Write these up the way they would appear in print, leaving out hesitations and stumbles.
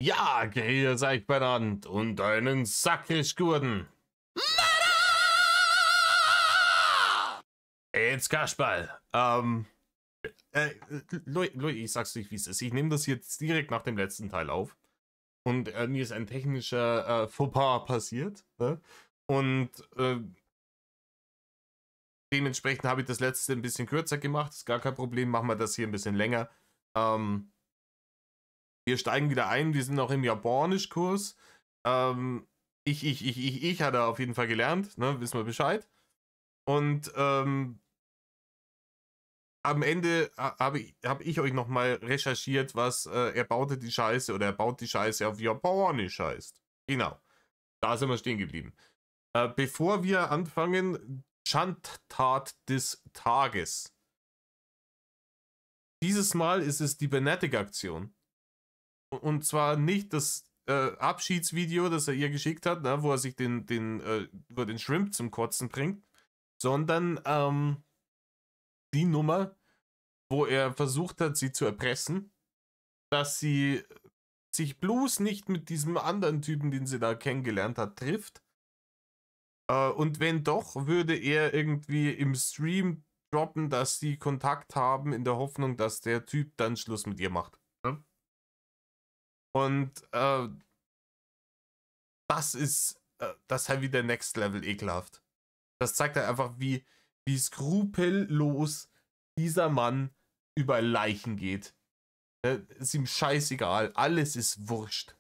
Ja, grüß euch benannt und einen Sackischgurten. Jetzt Kasperl. Leute, ich sag's euch, wie es ist. Ich nehme das jetzt direkt nach dem letzten Teil auf. Und mir ist ein technischer Fauxpas passiert. Ne? Und dementsprechend habe ich das letzte ein bisschen kürzer gemacht. Ist gar kein Problem, machen wir das hier ein bisschen länger. Wir steigen wieder ein, wir sind noch im Japanischkurs. Ich hatte auf jeden Fall gelernt, ne? Wissen wir Bescheid. Und am Ende habe ich euch nochmal recherchiert, was er baute die Scheiße oder er baut die Scheiße auf Japanisch heißt. Genau, da sind wir stehen geblieben. Bevor wir anfangen, Schandtat des Tages. Dieses Mal ist es die Benetic-Aktion. Und zwar nicht das Abschiedsvideo, das er ihr geschickt hat, ne, wo er sich den Shrimp zum Kotzen bringt, sondern die Nummer, wo er versucht hat, sie zu erpressen, dass sie sich bloß nicht mit diesem anderen Typen, den sie da kennengelernt hat, trifft. Und wenn doch, würde er irgendwie im Stream droppen, dass sie Kontakt haben, in der Hoffnung, dass der Typ dann Schluss mit ihr macht. Ne? Und das ist halt wieder Next Level ekelhaft. Das zeigt halt einfach, wie skrupellos dieser Mann über Leichen geht. Ist ihm scheißegal, alles ist wurscht.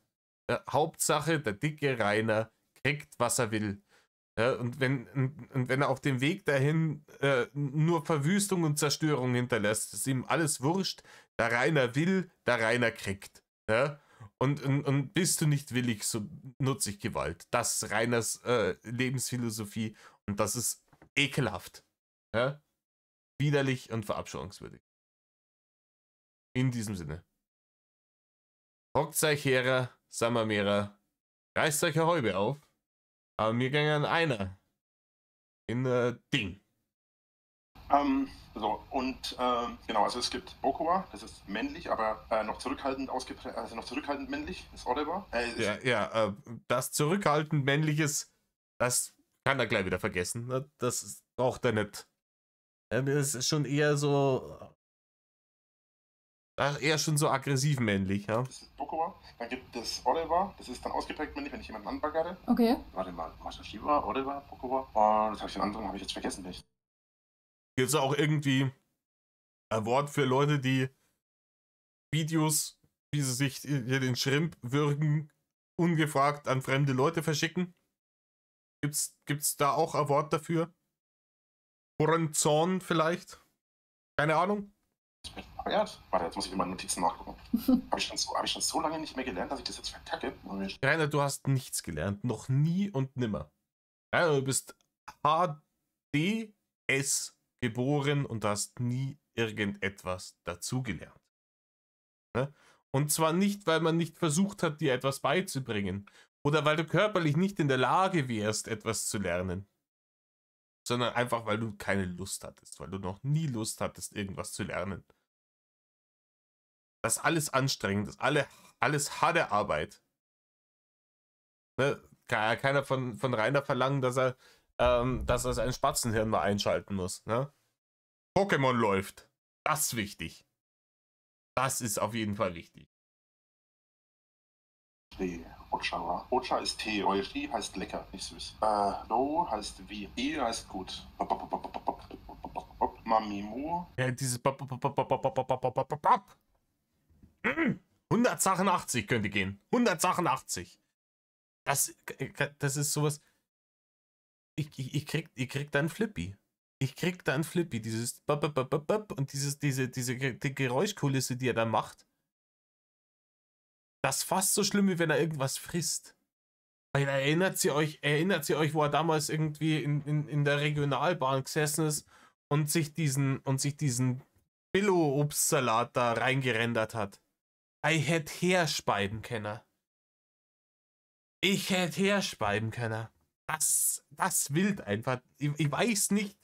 Hauptsache, der dicke Rainer kriegt, was er will. Und wenn er auf dem Weg dahin nur Verwüstung und Zerstörung hinterlässt, ist ihm alles wurscht. Der Rainer will, der Rainer kriegt. Und bist du nicht willig, so nutze ich Gewalt. Das ist Rainers Lebensphilosophie und das ist ekelhaft. Widerlich und verabscheuungswürdig. In diesem Sinne. Hockt euch her, Sammermehrer, reißt euch eine Häube auf, aber mir gingen einer in Ding. Genau, also es gibt Bokoa, das ist männlich, aber noch zurückhaltend noch zurückhaltend männlich, ist Oliver. Das zurückhaltend männliches, das kann er gleich wieder vergessen. Ne? Das braucht er nicht. Das ist schon eher so. Eher schon so aggressiv männlich, ja. Das ist Bokoa. Dann gibt es Oliver, das ist dann ausgeprägt männlich, wenn ich jemanden anbaggere. Okay. Warte mal, Masashiwa, Oliver, Bokoa. Und das habe ich den anderen, habe ich jetzt vergessen. Gibt es auch irgendwie ein Wort für Leute, die Videos, wie sie sich hier den Shrimp würgen, ungefragt an fremde Leute verschicken? Gibt's da auch ein Wort dafür? Horizon vielleicht? Keine Ahnung. Warte, jetzt muss ich in meinen Notizen nachgucken. Habe ich schon so lange nicht mehr gelernt, dass ich das jetzt verkacke? Rainer, du hast nichts gelernt. Noch nie und nimmer. Rainer, du bist HDS geboren und hast nie irgendetwas dazugelernt. Ne? Und zwar nicht, weil man nicht versucht hat, dir etwas beizubringen. Oder weil du körperlich nicht in der Lage wärst, etwas zu lernen. Sondern einfach, weil du keine Lust hattest. Weil du noch nie Lust hattest, irgendwas zu lernen. Das ist alles anstrengend. Das ist alles harte Arbeit. Ne? Kann ja keiner von Rainer verlangen, dass er sein Spatzenhirn mal einschalten muss. Ne? Pokémon läuft. Das ist wichtig. Das ist auf jeden Fall wichtig. Ocha. Ocha ist Tee. Euri heißt lecker, nicht süß. Low heißt wie. E heißt gut. Mamimu. Ja, dieses 188 könnte gehen. 188. Das ist sowas. Ich krieg da einen Flippy. Ich krieg da einen Flippy. Dieses und diese Geräuschkulisse, die er da macht. Das ist fast so schlimm, wie wenn er irgendwas frisst. Weil erinnert sie euch, wo er damals irgendwie in der Regionalbahn gesessen ist und sich diesen Billo-Obstsalat da reingerendert hat. Ich hätte herspeiben können. Das wild einfach. Ich weiß nicht,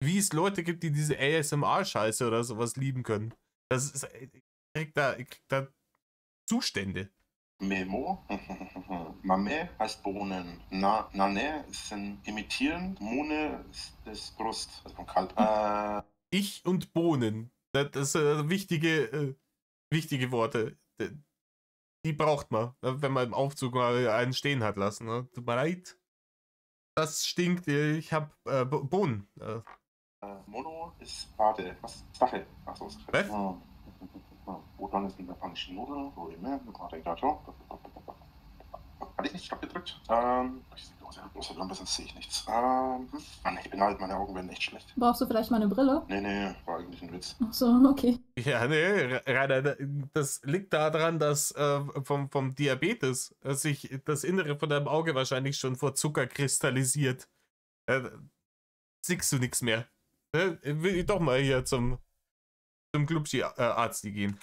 wie es Leute gibt, die diese ASMR-Scheiße oder sowas lieben können. Ich krieg da Zustände. Memo. Mame heißt Bohnen. Nane ist ein Imitieren. Mune ist das Brust, also vom Kalb. Ich und Bohnen. Das sind wichtige Worte. Die braucht man, wenn man im Aufzug mal einen stehen hat lassen. Ne? Tut mir leid. Das stinkt. Ich hab Bohnen. Mono ist Bade. Was? Sache. Achso, Sache. Was? Udon ist eine japanische Nudel. Hatte ich nicht Stopp gedrückt? Ich sehe große Lampe, sonst sehe ich nichts. Mann, ich bin alt, meine Augen werden echt schlecht. Brauchst du vielleicht mal eine Brille? Nee, war eigentlich ein Witz. Ach so, okay. Ja, nee, Rainer, das liegt daran, dass vom Diabetes sich das Innere von deinem Auge wahrscheinlich schon vor Zucker kristallisiert. Siehst du nichts mehr. Will ich doch mal hier zum Glubschi-Arzt gehen.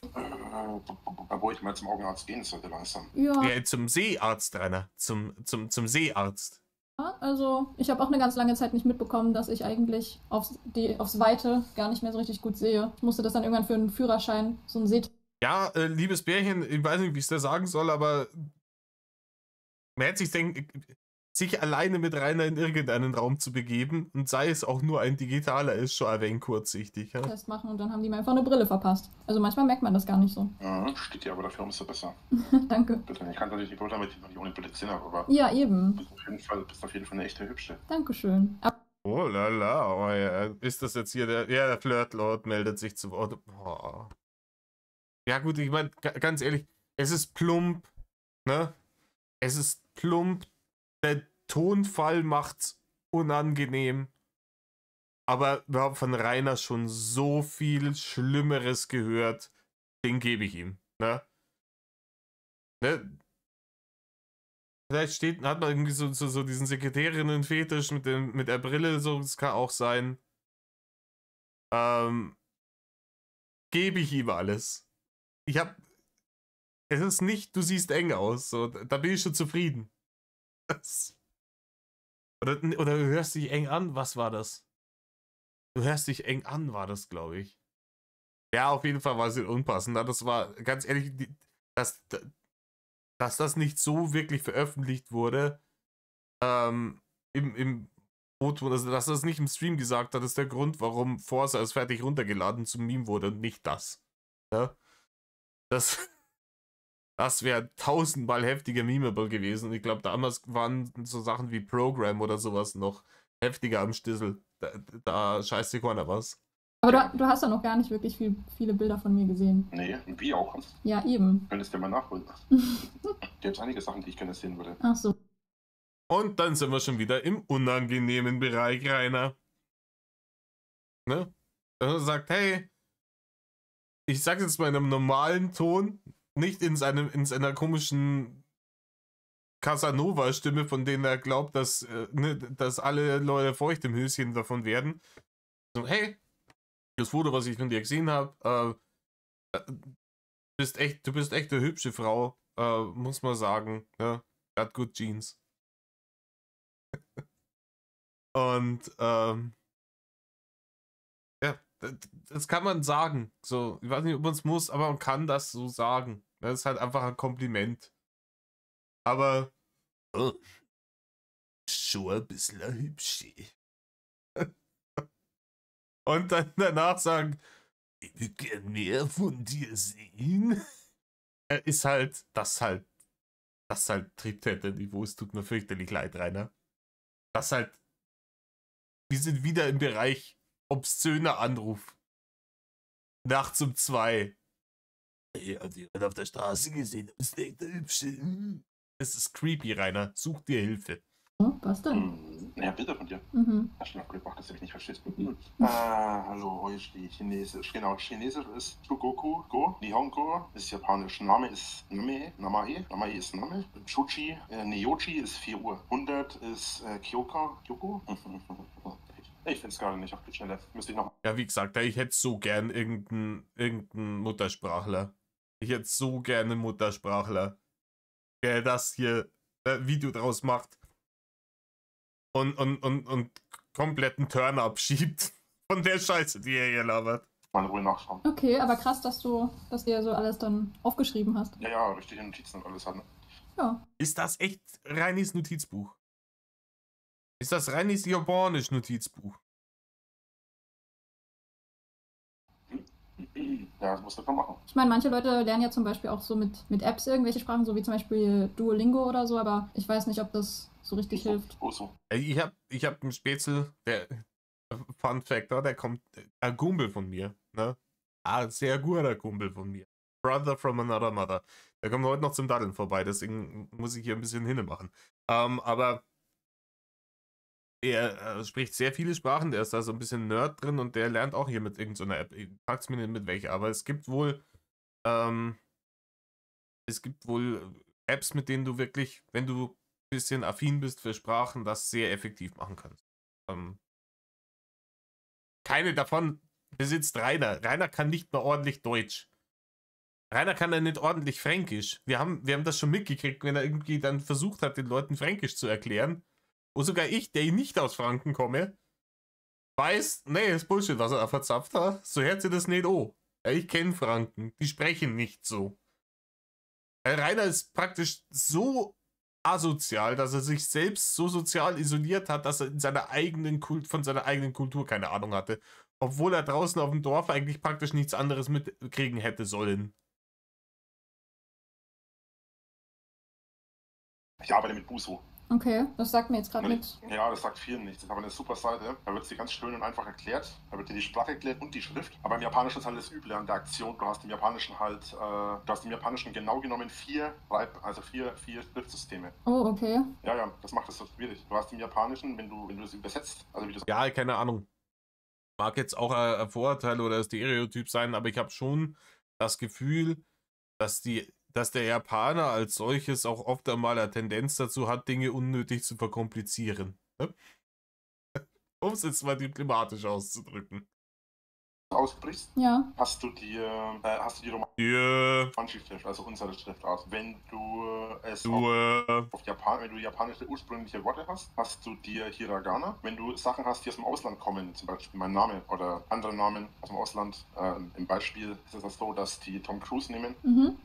Wo ich mal zum Augenarzt gehen sollte langsam. Ja, Zum Seearzt, Rainer. Zum Seearzt. also ich habe auch eine ganz lange Zeit nicht mitbekommen, dass ich eigentlich aufs Weite gar nicht mehr so richtig gut sehe. Ich musste das dann irgendwann für einen Führerschein, so einen Sehtest. Ja, liebes Bärchen, ich weiß nicht, wie ich es dir sagen soll, aber man hätte sich alleine mit Rainer in irgendeinen Raum zu begeben und sei es auch nur ein digitaler, ist schon ein wenig kurzsichtig. Ja? machen und dann haben die mir einfach eine Brille verpasst. Also manchmal merkt man das gar nicht so. Steht dir aber dafür umso besser. Danke. Bitte, ich kann natürlich nicht beurteilen, weil ich noch nicht ohne Brille gesehen habe, aber Ja, eben. du bist auf jeden Fall eine echte Hübsche. Dankeschön. Oh lala, oh, ja. Ist das jetzt hier der Flirtlord meldet sich zu Wort. Oh. Ja gut, ich meine, ganz ehrlich, es ist plump, ne? Es ist plump, der Tonfall macht's unangenehm. Aber wir haben von Rainer schon so viel Schlimmeres gehört, den gebe ich ihm, ne? Vielleicht hat man irgendwie so diesen Sekretärinnen-Fetisch mit der Brille, so, das kann auch sein. Gebe ich ihm alles. Es ist nicht, du siehst eng aus, so, da bin ich schon zufrieden. Oder du hörst dich eng an, was war das? Du hörst dich eng an, war das, glaube ich. Ja, auf jeden Fall war es unpassend. Das war, ganz ehrlich, dass das nicht so wirklich veröffentlicht wurde, im O-Ton, also dass das nicht im Stream gesagt hat, ist der Grund, warum Forza als fertig runtergeladen zum Meme wurde und nicht das. Ja? Das wäre tausendmal heftiger memeable gewesen. Und ich glaube, damals waren so Sachen wie Program oder sowas noch heftiger am Stissel. Da scheißt dir keiner was. Aber du hast ja noch gar nicht wirklich viele Bilder von mir gesehen. Nee, wie auch. Ja, eben. Könntest du mal nachholen. Gibt einige Sachen, die ich gerne sehen würde. Ach so. Und dann sind wir schon wieder im unangenehmen Bereich, Rainer. Ne? Er sagt, hey, ich sag's jetzt mal in einem normalen Ton, nicht in seiner komischen Casanova-Stimme, von denen er glaubt, dass alle Leute feucht im Höschen davon werden. So, hey, das Foto, was ich von dir gesehen habe, du bist echt eine hübsche Frau, muss man sagen. Ja, got good jeans. Und ja, das kann man sagen. So, ich weiß nicht, ob man es muss, aber man kann das so sagen. Das ist halt einfach ein Kompliment. Aber schon ein bisschen hübsch. Und dann danach sagen, ich würde gerne mehr von dir sehen. Ist halt, das halt Triebtäter-Niveau. Es tut mir fürchterlich leid, Rainer. Das halt, wir sind wieder im Bereich obszöner Anruf. Nachts um 2. Ja, die hat auf der Straße gesehen, das ist echt hübsch. Es ist creepy, Rainer. Such dir Hilfe. Was denn? Ja, Bilder von dir. Hast du noch gemacht, dass du mich nicht verstehst. Hallo, heute steht Chinesisch. Genau, Chinesisch ist Chugoku, Go. Nihongo ist Japanisch. Name ist Name, Namae. Namae ist Name. Chuchi, Neochi ist 4 Uhr. 100 ist Kyoko. Ich finde es gerade nicht auf die Schnelle. Müsste ich noch. Ja, wie gesagt, ich hätte so gern irgendeinen Muttersprachler. Ich hätte so gerne einen Muttersprachler, der das hier Video draus macht und kompletten Turn abschiebt von der Scheiße, die er hier labert. mal in Ruhe nachschauen. Okay, aber krass, dass du so alles dann aufgeschrieben hast. Ja, richtige Notizen und alles hat. Ne? Ja. Ist das echt Reinis Notizbuch? Ist das Reinis japanisch Notizbuch? Ja, das musst du schon machen. Ich meine, manche Leute lernen ja zum Beispiel auch so mit Apps irgendwelche Sprachen, so wie zum Beispiel Duolingo oder so, aber ich weiß nicht, ob das so richtig hilft. So. Ich hab einen Spätzle, der Fun Factor, der kommt, ein Kumpel von mir, ne? Ein sehr guter Kumpel von mir. Brother from another mother. Der kommt heute noch zum Daddeln vorbei, deswegen muss ich hier ein bisschen hinne machen. Aber er spricht sehr viele Sprachen, der ist da so ein bisschen Nerd drin und der lernt auch hier mit irgendeiner App. Ich frag's mir nicht mit welcher, aber es gibt wohl Apps, mit denen du wirklich, wenn du ein bisschen affin bist für Sprachen, das sehr effektiv machen kannst. Keine davon besitzt Rainer. Rainer kann nicht mehr ordentlich Deutsch. Rainer kann dann nicht ordentlich Fränkisch. Wir haben das schon mitgekriegt, wenn er irgendwie dann versucht hat, den Leuten Fränkisch zu erklären. Wo sogar ich, der nicht aus Franken komme, weiß, nee, ist Bullshit, was er verzapft hat. So hört sich das nicht an. Ja, ich kenne Franken. Die sprechen nicht so. Rainer ist praktisch so asozial, dass er sich selbst so sozial isoliert hat, dass er von seiner eigenen Kultur keine Ahnung hatte. Obwohl er draußen auf dem Dorf eigentlich praktisch nichts anderes mitkriegen hätte sollen. Ich arbeite mit Buso. Okay, das sagt mir jetzt gerade nichts. Ja, das sagt vielen nichts. Das ist aber eine super Seite. Da wird es dir ganz schön und einfach erklärt. Da wird dir die Sprache erklärt und die Schrift. Aber im Japanischen ist halt das Üble an der Aktion. Du hast im Japanischen genau genommen vier Schriftsysteme. Oh, okay. Ja, das macht es so schwierig. Du hast im Japanischen, wenn du es übersetzt, also wie du Ja, keine Ahnung. Mag jetzt auch ein Vorurteil oder ein Stereotyp sein, aber ich habe schon das Gefühl, dass der Japaner als solches auch oft einmal eine Tendenz dazu hat, Dinge unnötig zu verkomplizieren. Ne? Um es jetzt mal diplomatisch auszudrücken. ausbrichst, Ja. hast du die romanische Schrift, also unsere Schriftart. Wenn du wenn du japanische ursprüngliche Worte hast, hast du die Hiragana. Wenn du Sachen hast, die aus dem Ausland kommen, zum Beispiel mein Name oder andere Namen aus dem Ausland, im Beispiel ist es das so, dass die Tom Cruise nehmen. Mhm.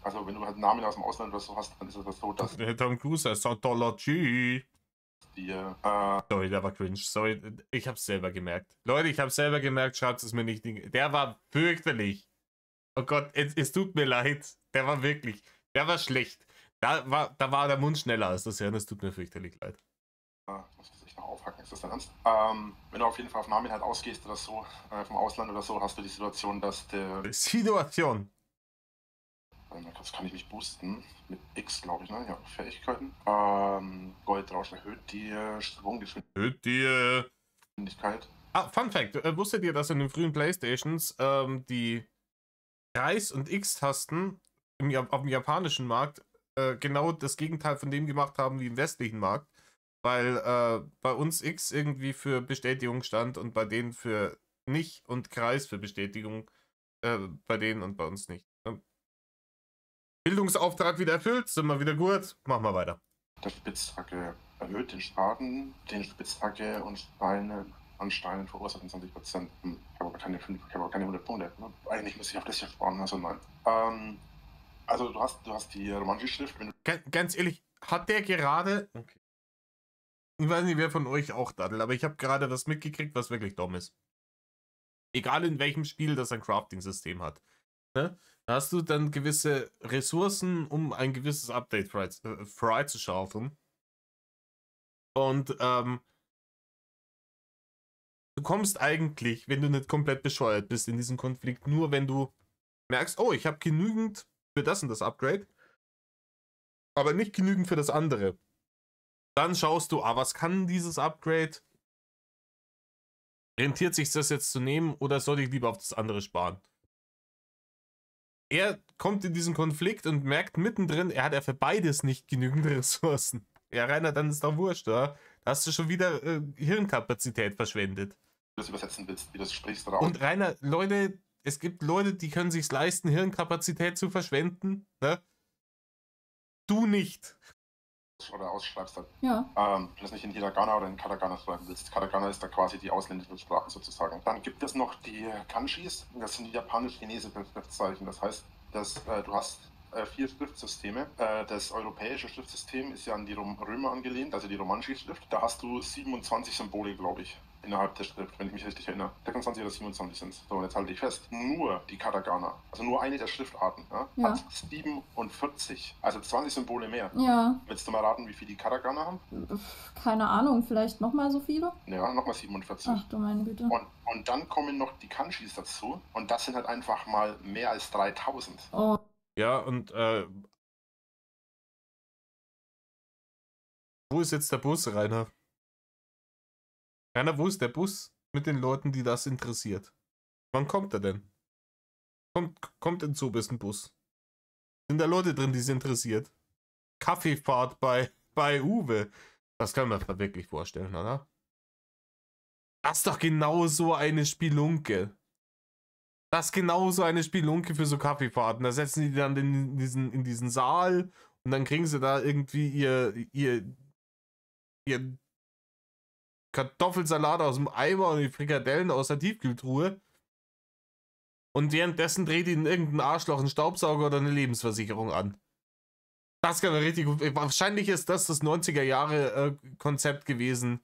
Also wenn du halt Namen aus dem Ausland oder so hast, dann ist es das so, dass Tom Cruise heißt Scientology. Sorry, der war cringe. Sorry, ich hab's selber gemerkt. Leute, ich hab's selber gemerkt, schreibt es mir nicht. Der war fürchterlich. Oh Gott, es tut mir leid. Der war schlecht. Da war der Mund schneller als das Hirn, es tut mir fürchterlich leid. muss ich noch aufhacken, ist das dein Ernst? Wenn du auf jeden Fall auf Namen halt ausgehst oder so, vom Ausland oder so, hast du die Situation, dass das kann ich mich boosten. Mit X, glaube ich, ne? Ja, Fähigkeiten. Goldrausch erhöht die Schwunggeschwindigkeit. Fun Fact. Wusstet ihr, dass in den frühen Playstations die Kreis- und X-Tasten auf dem japanischen Markt genau das Gegenteil von dem gemacht haben wie im westlichen Markt? Weil bei uns X irgendwie für Bestätigung stand und bei denen für nicht und Kreis für Bestätigung bei denen und bei uns nicht. Bildungsauftrag wieder erfüllt, sind wir wieder gut. Machen wir weiter. Der Spitzhacke erhöht den Schaden, den Spitzhacke und Steine an Steinen verursachen 20%. Ich habe aber keine 100 Punkte. Ne? Eigentlich muss ich auf das hier sparen, also nein. Also du hast die romanische Schrift. Ganz ehrlich, hat der gerade... Okay. Ich weiß nicht, wer von euch auch daddelt, aber ich habe gerade was mitgekriegt, was wirklich dumm ist. Egal in welchem Spiel das ein Crafting-System hat. Ne? Da hast du dann gewisse Ressourcen, um ein gewisses Update freizuschaufeln. Und du kommst eigentlich, wenn du nicht komplett bescheuert bist in diesem Konflikt, nur wenn du merkst, oh, ich habe genügend für das und das Upgrade, aber nicht genügend für das andere. Dann schaust du, was kann dieses Upgrade? Rentiert sich das jetzt zu nehmen oder soll ich lieber auf das andere sparen? Er kommt in diesen Konflikt und merkt mittendrin, er hat für beides nicht genügend Ressourcen. Ja, Rainer, dann ist doch wurscht, oder? Da hast du schon wieder Hirnkapazität verschwendet. Wie du das übersetzen willst, wie du das sprichst oder auch. Und Rainer, Leute, es gibt Leute, die können sich's leisten, Hirnkapazität zu verschwenden. Ne? Du nicht. ausschreibst halt. Ja. Wenn du das nicht in Hiragana oder in Katakana schreiben willst. Katakana ist da quasi die ausländische Sprache sozusagen. Dann gibt es noch die Kanjis, das sind die japanisch-chinesischen Schriftzeichen. Das heißt, dass du hast 4 Schriftsysteme. Das europäische Schriftsystem ist ja an die Römer angelehnt, also die romanische Schrift. Da hast du 27 Symbole, glaube ich, innerhalb der Schrift, wenn ich mich richtig erinnere. 26 oder 27 sind es. So, und jetzt halte ich fest. Nur die Katakana, also nur eine der Schriftarten, Ja. hat 47, also 20 Symbole mehr. Ja. Willst du mal raten, wie viele die Katakana haben? Keine Ahnung, vielleicht nochmal so viele? Ja, nochmal 47. Ach du meine Güte. Und dann kommen noch die Kanjis dazu. Und das sind halt einfach mal mehr als 3000. Oh. Ja, und wo ist jetzt der Bus, Rainer? Rainer, wo ist der Bus mit den Leuten, die das interessiert? Wann kommt er denn? Kommt in Zobis ein Bus? Sind da Leute drin, die es interessiert? Kaffeefahrt bei Uwe. Das kann man sich wirklich vorstellen, oder? Das ist doch genau so eine Spelunke. Das ist genau so eine Spelunke für so Kaffeefahrten. Da setzen die dann in diesen Saal und dann kriegen sie da irgendwie ihr Kartoffelsalat aus dem Eimer und die Frikadellen aus der Tiefkühltruhe. Und währenddessen dreht ihnen irgendein Arschloch einen Staubsauger oder eine Lebensversicherung an. Das kann man richtig gut. Wahrscheinlich ist das 90er-Jahre-Konzept gewesen.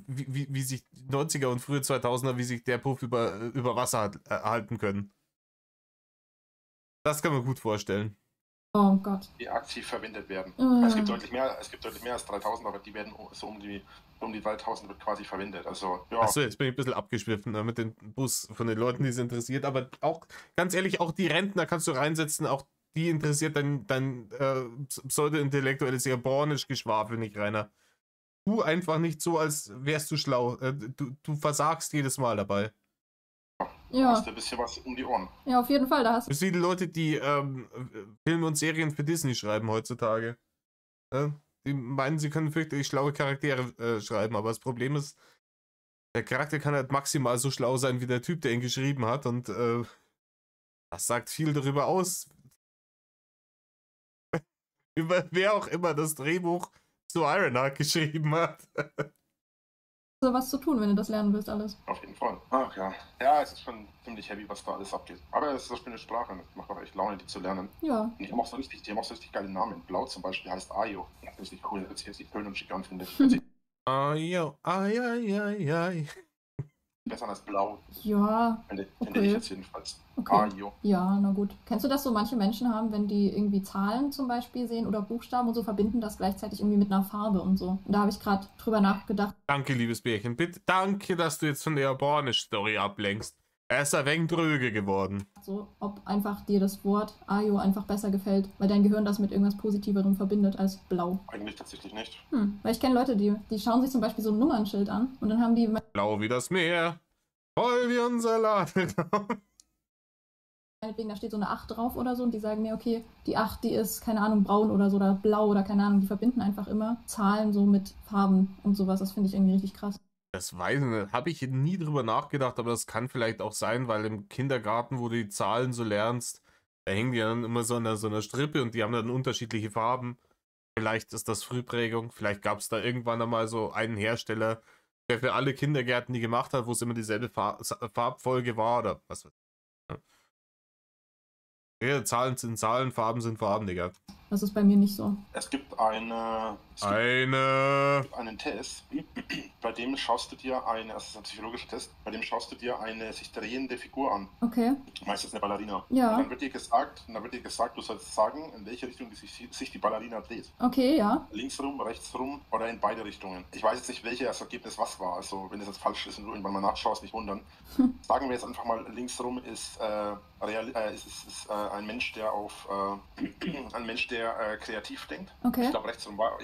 Wie sich 90er und frühe 2000er, wie sich der Puff über Wasser halten können. Das kann man gut vorstellen. Oh Gott. Die aktiv verwendet werden. Es gibt deutlich mehr als 3000, aber die werden so um die 3000 wird quasi verwendet. Also, ja. Achso, jetzt bin ich ein bisschen abgeschwiffen mit dem Bus von den Leuten, die es interessiert. Aber auch, ganz ehrlich, auch die Rentner kannst du reinsetzen, auch die interessiert dein pseudo-intellektuelles Japanisch-Geschwafel nicht, Rainer. Tu einfach nicht so, als wärst du schlau. Du versagst jedes Mal dabei. Ja. Hast du ein bisschen was um die Ohren. Ja, auf jeden Fall. Da hast Du bist wie die Leute, die Filme und Serien für Disney schreiben heutzutage. Die meinen, sie können fürchterlich schlaue Charaktere schreiben, aber das Problem ist, der Charakter kann halt maximal so schlau sein wie der Typ, der ihn geschrieben hat, und das sagt viel darüber aus, über wer auch immer das Drehbuch zu Ironheart geschrieben hat. du was zu tun, wenn du das lernen willst, alles. Auf jeden Fall. Ach ja. Ja, es ist schon ziemlich heavy, was da alles abgeht. Aber es ist eine schöne Sprache. Es macht auch echt Laune, die zu lernen. Ja. Und die haben auch so richtig geile Namen. Blau zum Beispiel heißt Ayo. Das ist richtig cool, das hört sich schön und schick an, finde ich. Ayo, ai. Besser als Blau. Ja. Finde Okay. ich jetzt jedenfalls. Okay. Ayo. Ja, na gut. Kennst du das so, manche Menschen haben, wenn die irgendwie Zahlen zum Beispiel sehen oder Buchstaben und so, verbinden das gleichzeitig irgendwie mit einer Farbe und so. Und da habe ich gerade drüber nachgedacht. Danke, liebes Bärchen. Bitte, danke, dass du jetzt von der Japanisch-Story ablenkst. Er ist ein wenig dröge geworden. So, ob einfach dir das Wort Ayo einfach besser gefällt, weil dein Gehirn das mit irgendwas Positiverem verbindet als blau. Eigentlich tatsächlich nicht. Weil ich kenne Leute, die schauen sich zum Beispiel so ein Nummernschild an und dann haben die Blau wie das Meer, voll wie unser Laderaum. meinetwegen, da steht so eine 8 drauf oder so und die sagen mir, okay, die 8, die ist, keine Ahnung, braun oder so oder blau oder keine Ahnung, die verbinden einfach immer Zahlen so mit Farben und sowas. Das finde ich irgendwie richtig krass. Das weiß ich nicht. Habe ich nie drüber nachgedacht, aber das kann vielleicht auch sein, weil im Kindergarten, wo du die Zahlen so lernst, da hängen die dann immer so an so einer Strippe und die haben dann unterschiedliche Farben. Vielleicht ist das Frühprägung. Vielleicht gab es da irgendwann einmal so einen Hersteller, der für alle Kindergärten die gemacht hat, wo es immer dieselbe Farbfolge war oder was weiß ich. Ja, Zahlen sind Zahlen, Farben sind Farben, Digga. Das ist bei mir nicht so. Es gibt einen Test, bei dem schaust du dir das ist ein psychologischer Test, bei dem schaust du dir eine sich drehende Figur an. Okay. Meistens eine Ballerina. Ja. Und dann wird dir gesagt, du sollst sagen, in welche Richtung sich die Ballerina dreht. Okay, ja. Links rum, rechts rum oder in beide Richtungen. Ich weiß jetzt nicht, welches Ergebnis was war. Also wenn das jetzt falsch ist und du irgendwann mal nachschaust, nicht wundern. Sagen wir jetzt einfach mal, links rum ist ein Mensch, der kreativ denkt. Okay. Ich glaube, rechts rum war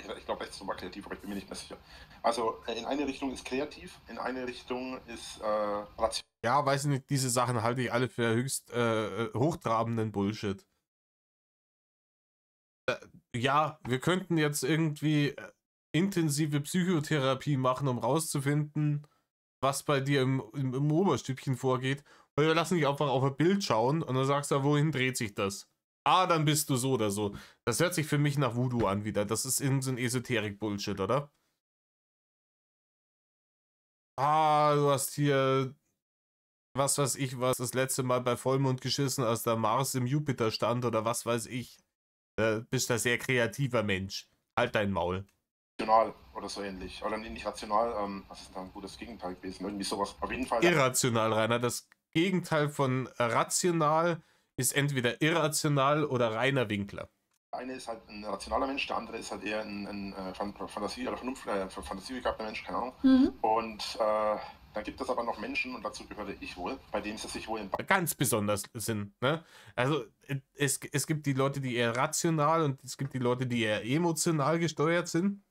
kreativ, aber ich bin mir nicht mehr sicher. Also in eine Richtung ist kreativ, in eine Richtung ist rational. Ja, weiß ich nicht, diese Sachen halte ich alle für höchst hochtrabenden Bullshit. Ja, wir könnten jetzt irgendwie intensive Psychotherapie machen, um rauszufinden, was bei dir im Oberstübchen vorgeht. Oder wir lassen dich einfach auf ein Bild schauen und dann sagst du, wohin dreht sich das? Ah, dann bist du so oder so. Das hört sich für mich nach Voodoo an wieder. Das ist irgend so ein Esoterik-Bullshit, oder? Ah, du hast hier, was weiß ich, was das letzte Mal bei Vollmond geschissen, als der Mars im Jupiter stand oder was weiß ich. Bist ein sehr kreativer Mensch. Halt dein Maul. Rational oder so ähnlich. Oder nicht rational, was ist da ein gutes Gegenteil gewesen? Irgendwie sowas. Auf jeden Fall. Irrational, Rainer. Das Gegenteil von rational ist entweder irrational oder reiner Winkler. Der eine ist halt ein rationaler Mensch, der andere ist halt eher ein Fantasie- oder fantasiebegabter Mensch, keine Ahnung. Mhm. Und dann gibt es aber noch Menschen, und dazu gehöre ich wohl, bei denen sie sich wohl in Ganz besonders sind. Ne? Also es gibt die Leute, die eher rational und es gibt die Leute, die eher emotional gesteuert sind.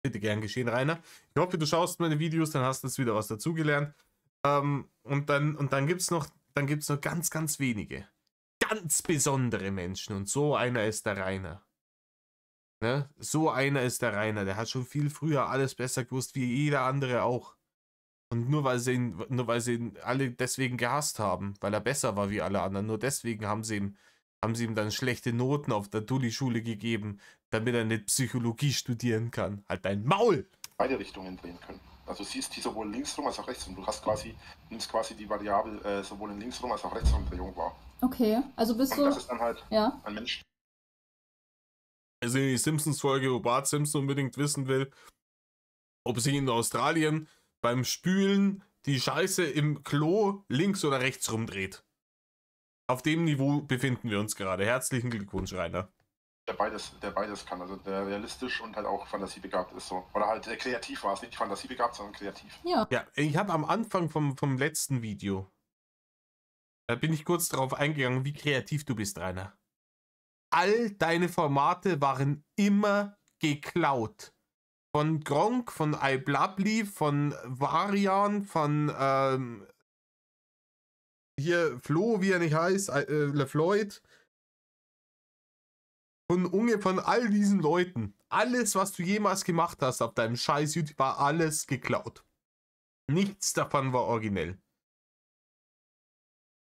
Bitte gern geschehen, Rainer. Ich hoffe, du schaust meine Videos, dann hast du jetzt wieder was dazugelernt. Und dann gibt es noch ganz, ganz wenige. Ganz besondere Menschen. Und so einer ist der Rainer. Ne? So einer ist der Rainer. Der hat schon viel früher alles besser gewusst, wie jeder andere auch. Und nur weil sie ihn alle deswegen gehasst haben, weil er besser war wie alle anderen, nur deswegen haben sie ihm dann schlechte Noten auf der Dulli-Schule gegeben, damit er nicht Psychologie studieren kann. Halt dein Maul! beide Richtungen drehen können. Also du siehst die sowohl linksrum als auch rechtsrum. Du nimmst quasi die Variable sowohl in linksrum als auch rechtsrum Drehung wahr. Okay, also bist Und du. das ist dann halt Ja. ein Mensch. Also in die Simpsons-Folge, wo Bart Simpson unbedingt wissen will, ob sie in Australien beim Spülen die Scheiße im Klo links oder rechts rumdreht. Auf dem Niveau befinden wir uns gerade. Herzlichen Glückwunsch, Rainer. Der beides kann, also der realistisch und halt auch fantasiebegabt ist so. Oder halt kreativ war es, nicht fantasiebegabt, sondern kreativ. Ja. Ja, ich habe am Anfang vom letzten Video, da bin ich kurz darauf eingegangen, wie kreativ du bist, Rainer. All deine Formate waren immer geklaut. Von Gronk, von iBlabli, von Varian, von hier Flo, wie er nicht heißt, LeFloid. Von Unge, von all diesen Leuten. Alles, was du jemals gemacht hast auf deinem scheiß YouTube, war alles geklaut. Nichts davon war originell.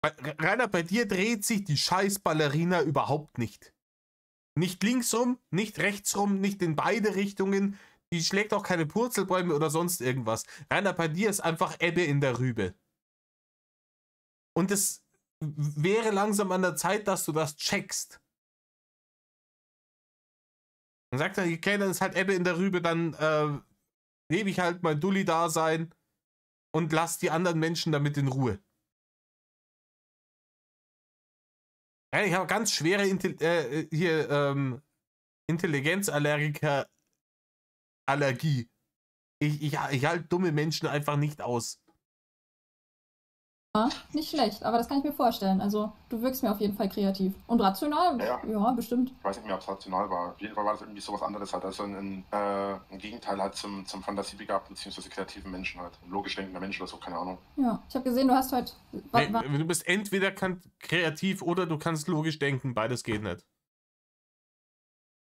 Rainer, bei dir dreht sich die scheiß Ballerina überhaupt nicht. Nicht linksrum, nicht rechtsrum, nicht in beide Richtungen. Die schlägt auch keine Purzelbäume oder sonst irgendwas. Rainer, bei dir ist einfach Ebbe in der Rübe. Und es wäre langsam an der Zeit, dass du das checkst. Dann sagt er, okay, dann ist halt Ebbe in der Rübe, dann lebe ich halt mein Dulli-Dasein und lass die anderen Menschen damit in Ruhe. Ja, ich habe ganz schwere Intelligenzallergie. Ich halte dumme Menschen einfach nicht aus. Ja, nicht schlecht, aber das kann ich mir vorstellen. Also, du wirkst mir auf jeden Fall kreativ. Und rational? Ja, bestimmt. Ich weiß nicht mehr, ob es rational war. Auf jeden Fall war das irgendwie sowas anderes halt. Also ein Gegenteil halt zum fantasiebegabten bzw. kreativen Menschen halt. Ein logisch denkender Mensch oder so, keine Ahnung. Ja, ich habe gesehen, du hast heute. Du bist entweder kreativ oder du kannst logisch denken. Beides geht nicht.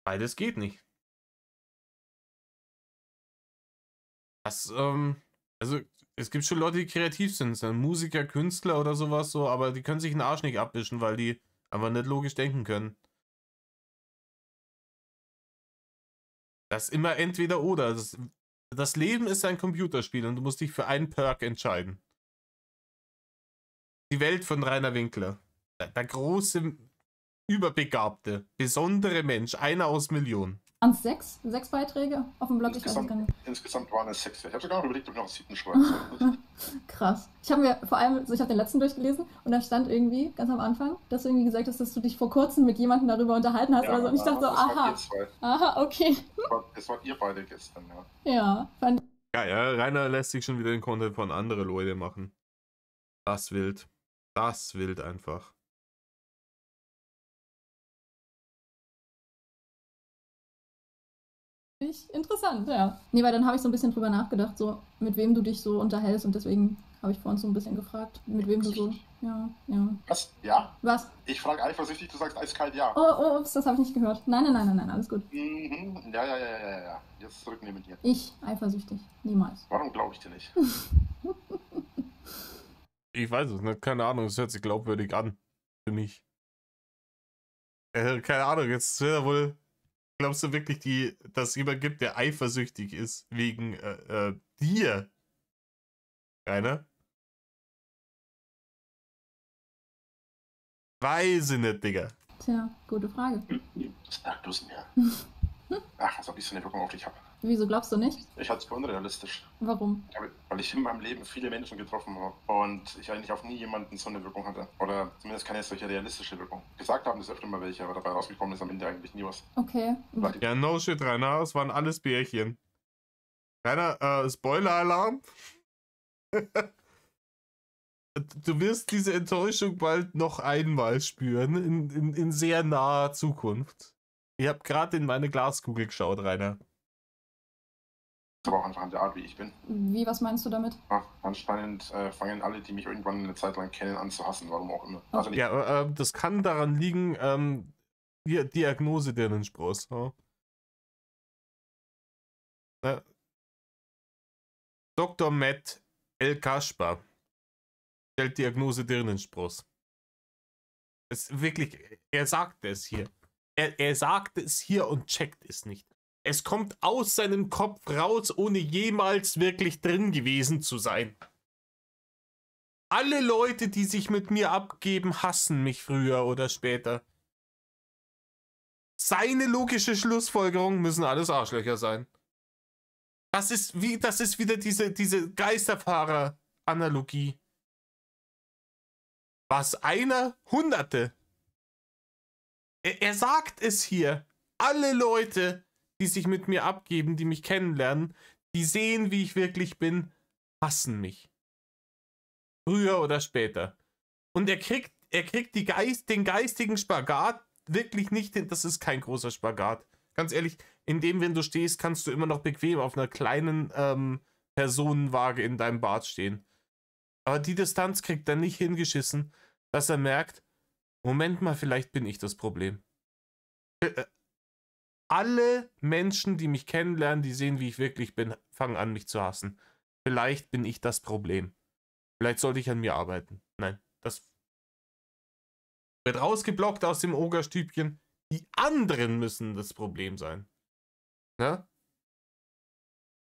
Beides geht nicht. Das, also, es gibt schon Leute, die kreativ sind, Musiker, Künstler oder sowas so, aber die können sich den Arsch nicht abwischen, weil die einfach nicht logisch denken können. Das ist immer entweder oder. Das Leben ist ein Computerspiel und du musst dich für einen Perk entscheiden. Die Welt von Rainer Winkler. Der große, überbegabte, besondere Mensch, einer aus Millionen. Waren es 6? 6 Beiträge auf dem Blog? Insgesamt waren es 6. Ich habe sogar noch überlegt, ob ich noch einen 7. schreibe. Krass. Ich habe mir vor allem, ich habe den letzten durchgelesen und da stand irgendwie ganz am Anfang, dass du irgendwie gesagt hast, dass du dich vor kurzem mit jemandem darüber unterhalten hast. Ja, oder so. Und ich dachte so, aha, okay. Es wart ihr beide gestern, ja. Ja, Ja, Rainer lässt sich schon wieder den Content von anderen Leuten machen. Das wild. Das wild einfach. Interessant, ja. Nee, weil dann habe ich so ein bisschen drüber nachgedacht, so mit wem du dich so unterhältst und deswegen habe ich vorhin so ein bisschen gefragt, mit wem du so, ja. Was? Ja? Was? Ich frage eifersüchtig, du sagst eiskalt ja. Oh, ups, das habe ich nicht gehört. Nein, alles gut. Mhm. Ja. Jetzt zurücknehmen dir. Ich eifersüchtig, niemals. Warum glaube ich dir nicht? Ich weiß es nicht, keine Ahnung, es hört sich glaubwürdig an. Für mich. Keine Ahnung, jetzt wird er wohl. Glaubst du wirklich, dass es jemand gibt, der eifersüchtig ist wegen dir? Keiner? Weiß ich nicht, Digga. Tja, gute Frage. Sag du es mir. Ach, als ob ich so eine Wirkung auf dich habe. Wieso glaubst du nicht? Ich halte es für unrealistisch. Warum? Weil ich in meinem Leben viele Menschen getroffen habe und ich eigentlich auf nie jemanden so eine Wirkung hatte. Oder zumindest keine solche realistische Wirkung. Gesagt haben das öfter mal welche, aber dabei rausgekommen ist am Ende eigentlich nie was. Okay. Ja, no shit, Rainer, es waren alles Bärchen. Rainer, Spoiler-Alarm. Du wirst diese Enttäuschung bald noch einmal spüren, in sehr naher Zukunft. Ich habe gerade in meine Glaskugel geschaut, Rainer. Aber auch einfach an der Art, wie ich bin. Wie, was meinst du damit? Ja, anscheinend fangen alle, die mich irgendwann eine Zeit lang kennen, an zu hassen, warum auch immer. Also nicht, Ja, das kann daran liegen, die Diagnose Dirnenspross. Ja. Dr. Matt L. Kaspar stellt Diagnose Dirnenspross. Es wirklich, er sagt es hier. Er sagt es hier und checkt es nicht. Es kommt aus seinem Kopf raus, ohne jemals wirklich drin gewesen zu sein. Alle Leute, die sich mit mir abgeben, hassen mich früher oder später. Seine logische Schlussfolgerung müssen alles Arschlöcher sein. Das ist wieder diese Geisterfahrer-Analogie. Was einer? Hunderte. Er sagt es hier. Alle Leute, die sich mit mir abgeben, die mich kennenlernen, die sehen, wie ich wirklich bin, hassen mich. Früher oder später. Und er kriegt den geistigen Spagat wirklich nicht hin. Das ist kein großer Spagat. Ganz ehrlich, in dem, wenn du stehst, kannst du immer noch bequem auf einer kleinen Personenwaage in deinem Bad stehen. Aber die Distanz kriegt er nicht hingeschissen, dass er merkt, Moment mal, vielleicht bin ich das Problem. Alle Menschen, die mich kennenlernen, die sehen, wie ich wirklich bin, fangen an, mich zu hassen. Vielleicht bin ich das Problem. Vielleicht sollte ich an mir arbeiten. Nein, das wird rausgeblockt aus dem Ogerstübchen. Die anderen müssen das Problem sein. Ne?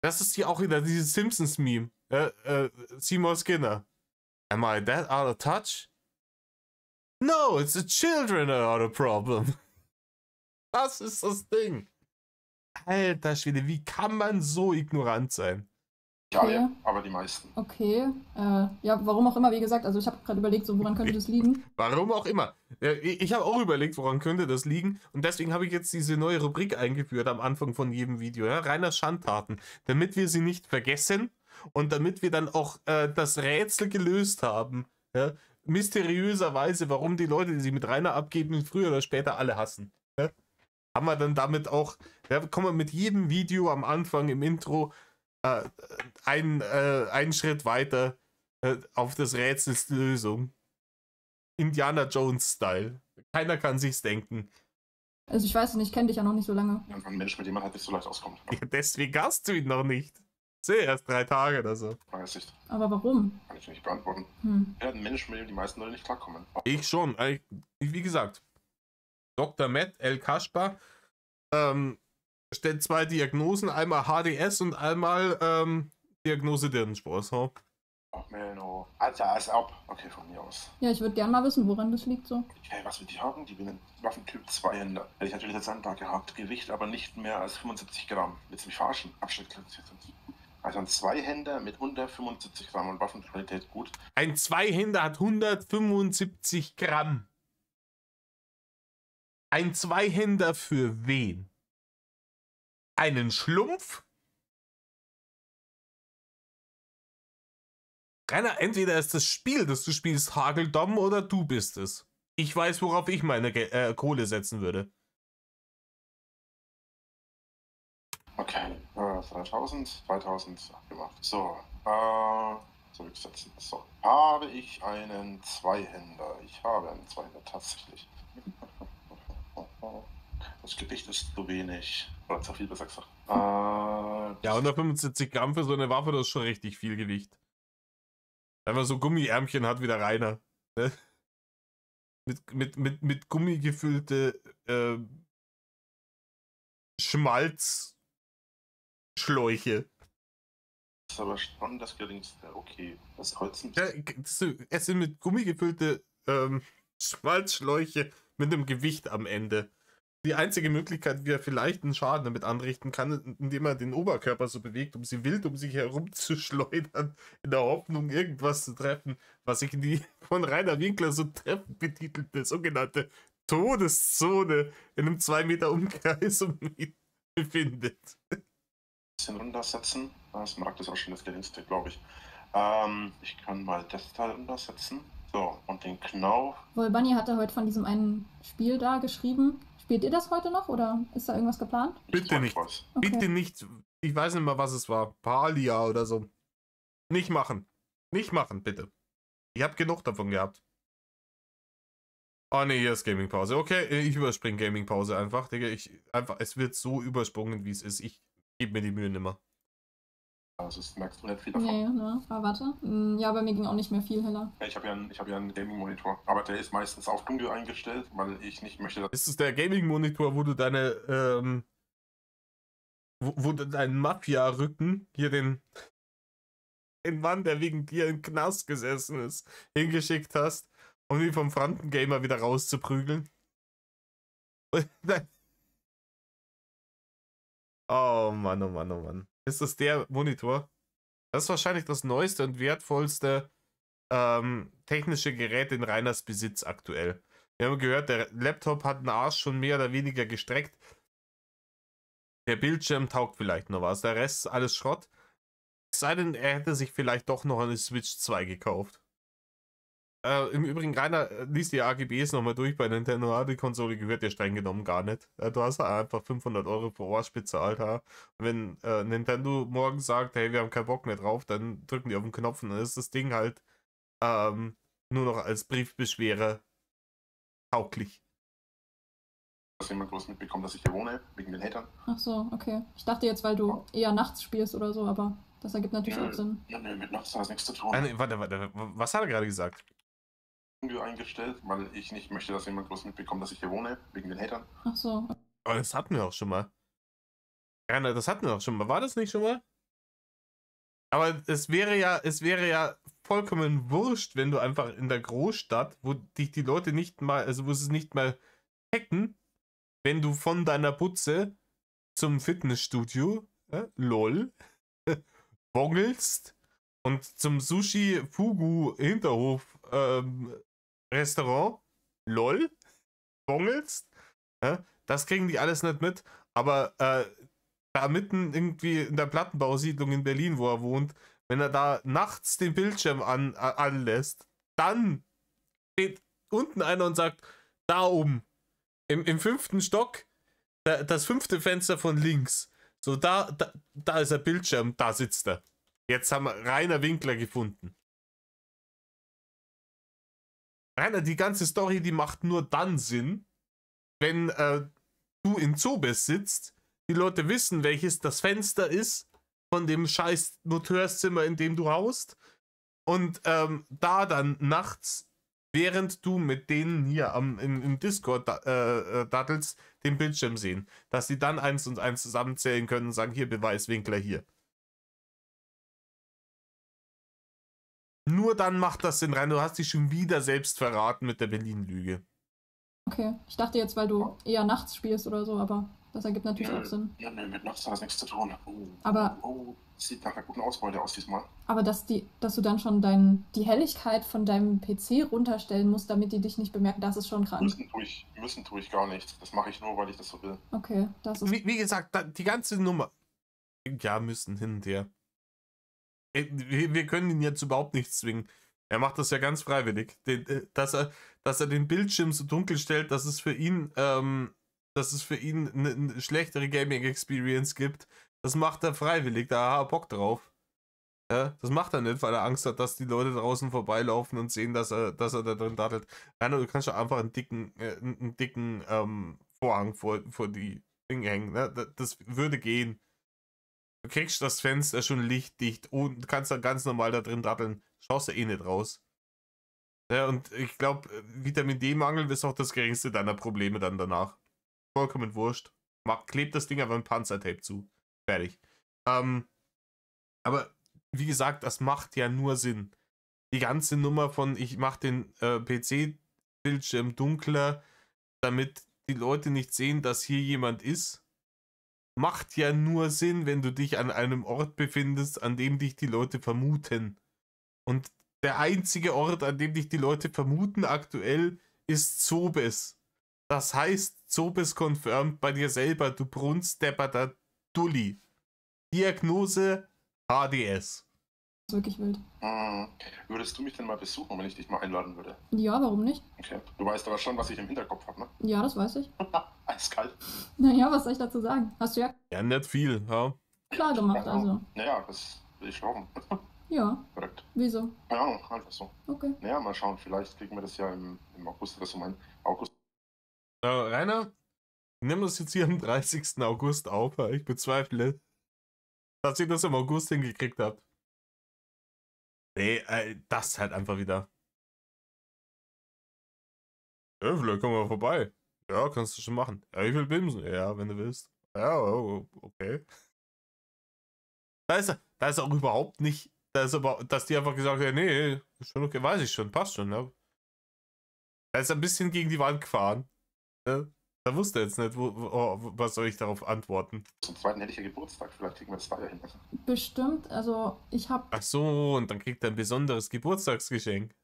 Das ist hier auch wieder dieses Simpsons-Meme. Seymour Skinner. Am I that out of touch? No, it's the children that are the problem. Das ist das Ding. Alter Schwede, wie kann man so ignorant sein? ja, Okay. aber die meisten. Okay. Ja, warum auch immer, wie gesagt, also ich habe gerade überlegt, so woran könnte das liegen? Warum auch immer. Ich habe auch überlegt, woran könnte das liegen. Und deswegen habe ich jetzt diese neue Rubrik eingeführt am Anfang von jedem Video. Ja? Rainers Schandtaten. Damit wir sie nicht vergessen und damit wir dann auch das Rätsel gelöst haben. Ja? Mysteriöserweise, warum die Leute, die sie mit Rainer abgeben, früher oder später alle hassen. Ja? Haben wir dann damit auch, kommen wir mit jedem Video am Anfang im Intro einen Schritt weiter auf das Rätsels Lösung. Indiana Jones-Style. Keiner kann sich's denken. Also ich weiß nicht, ich kenne dich ja noch nicht so lange. Und ein Mensch, mit dem man halt nicht so leicht auskommt. Ja, deswegen hast du ihn noch nicht. Sehe erst 3 Tage oder so. Weiß nicht. Aber warum? Kann ich nicht beantworten. Ja, ein Mensch, mit dem die meisten Leute nicht klarkommen. Ich schon. Wie gesagt, Dr. Matt L. Kaspar stellt 2 Diagnosen, einmal HDS und einmal Diagnose Dirnenspross. Huh? Ach, Menno. Alter, als ob. Okay, von mir aus. Ja, ich würde gerne mal wissen, woran das liegt so. Okay, was will die haben? Die will einen Waffentyp 2 Händer. Hätte ich natürlich jetzt Antrag gehabt. Gewicht aber nicht mehr als 75 Gramm. Willst du mich verarschen? Abschnitt. Also ein Zweihänder mit 175 Gramm und Waffenqualität gut. Ein Zweihänder hat 175 Gramm. Ein Zweihänder für wen? Einen Schlumpf? Rainer, entweder ist das Spiel, das du spielst, Hageldom oder du bist es. Ich weiß, worauf ich meine Kohle setzen würde. Okay, 3000, 2000 gemacht. So, zurücksetzen. So, habe ich einen Zweihänder? Ich habe einen Zweihänder tatsächlich. Das Gewicht ist zu wenig. Oder zu viel, besser gesagt. Ja, 175 Gramm für so eine Waffe, das ist schon richtig viel Gewicht. Wenn man so Gummiärmchen hat wie der Rainer. Ne? Mit Gummi gefüllte Schmalzschläuche. Das ist aber schon das geringste. Okay, das Holz ein Ja, es sind mit Gummi gefüllte Schmalzschläuche mit einem Gewicht am Ende. Die einzige Möglichkeit, wie er vielleicht einen Schaden damit anrichten kann, indem er den Oberkörper so bewegt, um sie wild um sich herum zu schleudern, in der Hoffnung, irgendwas zu treffen, was sich in die von Rainer Winkler so treffend betitelte sogenannte Todeszone in einem 2 Meter Umkreis um ihn befindet. bisschen runtersetzen. Das mag das auch schon das geringste, glaube ich. Ich kann mal das Teil runtersetzen. So, und den Knauf. Bunny hatte heute von diesem einen Spiel da geschrieben. Spielt ihr das heute noch oder ist da irgendwas geplant? Bitte nicht. Okay. Bitte nicht. Ich weiß nicht mal, was es war. Palia oder so. Nicht machen. Nicht machen, bitte. Ich habe genug davon gehabt. Oh ne, hier ist Gaming-Pause. Okay, ich überspringe Gaming-Pause einfach. Digga, es wird so übersprungen, wie es ist. Ich gebe mir die Mühe nimmer. Also merkst du nicht viel davon. Nee, ne? Aber warte. Ja, bei mir ging auch nicht mehr viel heller. Ich habe ja einen Gaming-Monitor, aber der ist meistens auf dunkel eingestellt, weil ich nicht möchte, dass... Ist es der Gaming-Monitor, wo du deine, wo du deinen Mafia-Rücken, hier den Mann, der wegen dir im Knast gesessen ist, hingeschickt hast, um ihn vom Frankengamer wieder rauszuprügeln? Oh Mann, oh Mann, oh Mann. Ist das der Monitor? Das ist wahrscheinlich das neueste und wertvollste technische Gerät in Rainers Besitz aktuell. Wir haben gehört, der Laptop hat den Arsch schon mehr oder weniger gestreckt. Der Bildschirm taugt vielleicht noch was. Der Rest ist alles Schrott. Es sei denn, er hätte sich vielleicht doch noch eine Switch 2 gekauft. Im Übrigen, Rainer, liest die AGBs nochmal durch bei Nintendo. Die Konsole gehört dir streng genommen gar nicht. Du hast einfach 500 € pro Arsch bezahlt. Und wenn Nintendo morgen sagt, hey, wir haben keinen Bock mehr drauf, dann drücken die auf den Knopf und dann ist das Ding halt nur noch als Briefbeschwerer tauglich. Dass jemand groß mitbekommt, dass ich hier wohne, wegen den Hatern. Ach so, okay. Ich dachte jetzt, weil du eher nachts spielst oder so, aber das ergibt natürlich auch Sinn. Ja, nee, mit nachts hat das nichts zu tun. Warte, was hat er gerade gesagt? Eingestellt, weil ich nicht möchte, dass jemand groß mitbekommt, dass ich hier wohne, wegen den Hatern. Ach so. Aber das hatten wir auch schon mal. Rainer, das hatten wir auch schon mal. War das nicht schon mal? Aber es wäre ja vollkommen wurscht, wenn du einfach in der Großstadt, wo dich die Leute nicht mal, also wo sie es nicht mal hacken, wenn du von deiner Butze zum Fitnessstudio, lol, wongelst und zum Sushi Fugu Hinterhof Restaurant, lol, wongelst, das kriegen die alles nicht mit, aber da mitten irgendwie in der Plattenbausiedlung in Berlin, wo er wohnt, wenn er da nachts den Bildschirm anlässt, dann steht unten einer und sagt, da oben, im 5. Stock, das 5. Fenster von links, so da ist der Bildschirm, da sitzt er. Jetzt haben wir Rainer Winkler gefunden. Rainer, die ganze Story, die macht nur dann Sinn, wenn du in Zobes sitzt, die Leute wissen, welches das Fenster ist von dem scheiß Noteurzimmer, in dem du haust, und da dann nachts, während du mit denen hier im Discord dattelst, den Bildschirm sehen, dass sie dann 1 und 1 zusammenzählen können und sagen, hier, Beweis, Winkler hier. Nur dann macht das Sinn rein. Du hast dich schon wieder selbst verraten mit der Berlin-Lüge. Okay, ich dachte jetzt, weil du eher nachts spielst oder so, aber das ergibt natürlich auch Sinn. Ja, nee, mit nachts hat das nichts zu tun. Aber sieht nach einer guten Ausbeute aus diesmal. Aber dass du dann schon die Helligkeit von deinem PC runterstellen musst, damit die dich nicht bemerken, das ist schon krank. Müssen tue ich gar nicht. Das mache ich nur, weil ich das so will. Okay, das ist... Wie gesagt, die ganze Nummer... Ja, müssen hin und her. Wir können ihn jetzt überhaupt nicht zwingen. Er macht das ja ganz freiwillig. Dass er den Bildschirm so dunkel stellt, dass es für ihn eine schlechtere Gaming-Experience gibt. Das macht er freiwillig, da hat er Bock drauf. Ja, das macht er nicht, weil er Angst hat, dass die Leute draußen vorbeilaufen und sehen, dass er da drin dattelt. Nein, du kannst doch einfach einen dicken Vorhang vor die Dinge hängen. Ne? Das würde gehen. Du kriegst das Fenster schon lichtdicht und kannst dann ganz normal da drin datteln. Schaust du eh nicht raus. Ja, und ich glaube, Vitamin D-Mangel ist auch das geringste deiner Probleme dann danach. vollkommen wurscht. Klebt das Ding aber ein Panzertape zu. Fertig. Aber wie gesagt, das macht ja nur Sinn. Die ganze Nummer von, ich mache den PC-Bildschirm dunkler, damit die Leute nicht sehen, dass hier jemand ist, macht ja nur Sinn, wenn du dich an einem Ort befindest, an dem dich die Leute vermuten. Und der einzige Ort, an dem dich die Leute vermuten aktuell, ist Zobes. Das heißt, Zobes confirmed bei dir selber, du brunstdepperter Dulli. Diagnose HDS. Das ist wirklich wild. Würdest du mich denn mal besuchen, wenn ich dich mal einladen würde? Ja, warum nicht? Okay. Du weißt aber schon, was ich im Hinterkopf habe, ne? Ja, das weiß ich. Eiskalt. Naja, was soll ich dazu sagen? Hast du ja Ja, nicht viel, ja. klar gemacht, also. Naja, das will ich glauben. Ja. Korrekt. Wieso? Keine Ahnung, einfach so. Okay. Naja, mal schauen, vielleicht kriegen wir das ja im August oder so, mein August. Rainer, nimm das jetzt hier am 30. August auf. Ich bezweifle, dass ihr das im August hingekriegt habt. Nee, das halt einfach wieder. Ja, vielleicht kommen wir vorbei. Ja, kannst du schon machen. Ja, ich will bimsen. Ja, wenn du willst. Ja, okay. Da ist auch überhaupt nicht, dass die einfach gesagt haben, nee, ist schon okay, weiß ich schon, passt schon. Ne? Da ist ein bisschen gegen die Wand gefahren. Ne? Da wusste er jetzt nicht, was soll ich darauf antworten. Zum zweiten hätte ich ja Geburtstag, vielleicht kriegen wir das da ja hin. Bestimmt, also ich habe Ach so, und dann kriegt er ein besonderes Geburtstagsgeschenk.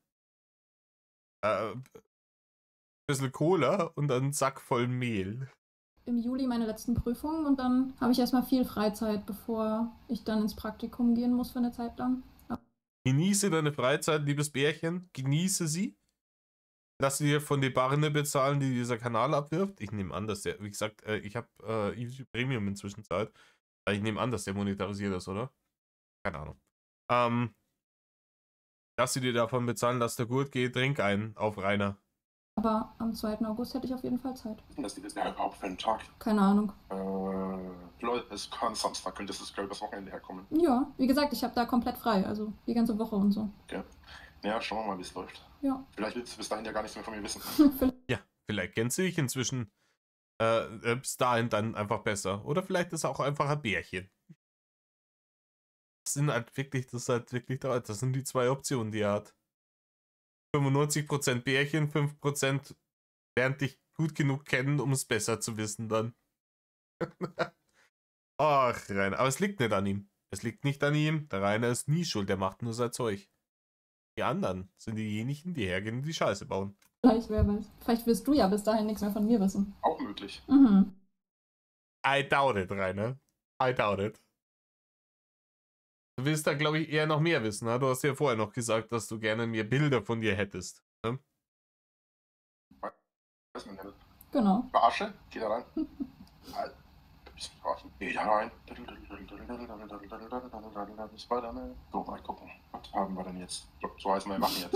Bisschen Cola und einen Sack voll Mehl. im Juli meine letzten Prüfungen und dann habe ich erstmal viel Freizeit, bevor ich dann ins Praktikum gehen muss für eine Zeit lang. Genieße deine Freizeit, liebes Bärchen. Genieße sie. Lass dir von den Barne bezahlen, die dieser Kanal abwirft. Ich nehme an, dass der, wie gesagt, ich habe YouTube Premium inzwischen Zeit. Ich nehme an, dass der monetarisiert ist, oder? Keine Ahnung. Lass sie dir davon bezahlen, dass der gut geht, trink einen auf Rainer. Aber am 2. August hätte ich auf jeden Fall Zeit. Das ist ja überhaupt für einen Tag. Keine Ahnung. Leute, es kann Samstag, könnte das übers Wochenende herkommen. Ja, wie gesagt, ich habe da komplett frei, also die ganze Woche und so. Okay. Ja, schauen wir mal, wie es läuft. Ja. Vielleicht willst du bis dahin ja gar nichts mehr von mir wissen. Ja, vielleicht kennst du dich inzwischen bis dahin dann einfach besser. Oder vielleicht ist er auch einfach ein Bärchen. Das sind halt wirklich, das sind die zwei Optionen, die er hat. 95% Bärchen, 5% lernt dich gut genug kennen, um es besser zu wissen dann. Ach, Rainer. Aber es liegt nicht an ihm. Es liegt nicht an ihm. Der Rainer ist nie schuld, der macht nur sein Zeug. Die anderen sind diejenigen, die hergehen und die Scheiße bauen. Vielleicht, wer weiß. Vielleicht wirst du ja bis dahin nichts mehr von mir wissen. Auch möglich. Mhm. I doubt it, Rainer. I doubt it. Du willst da, glaube ich, eher noch mehr wissen. Ne? Du hast ja vorher noch gesagt, dass du gerne mehr Bilder von dir hättest. Ne? Weiß man nicht. Genau. Verarsche? Geh da rein. Verarschen. Geh da rein. Spider-Man. So, mal gucken. Was haben wir denn jetzt? So heißen wir machen jetzt.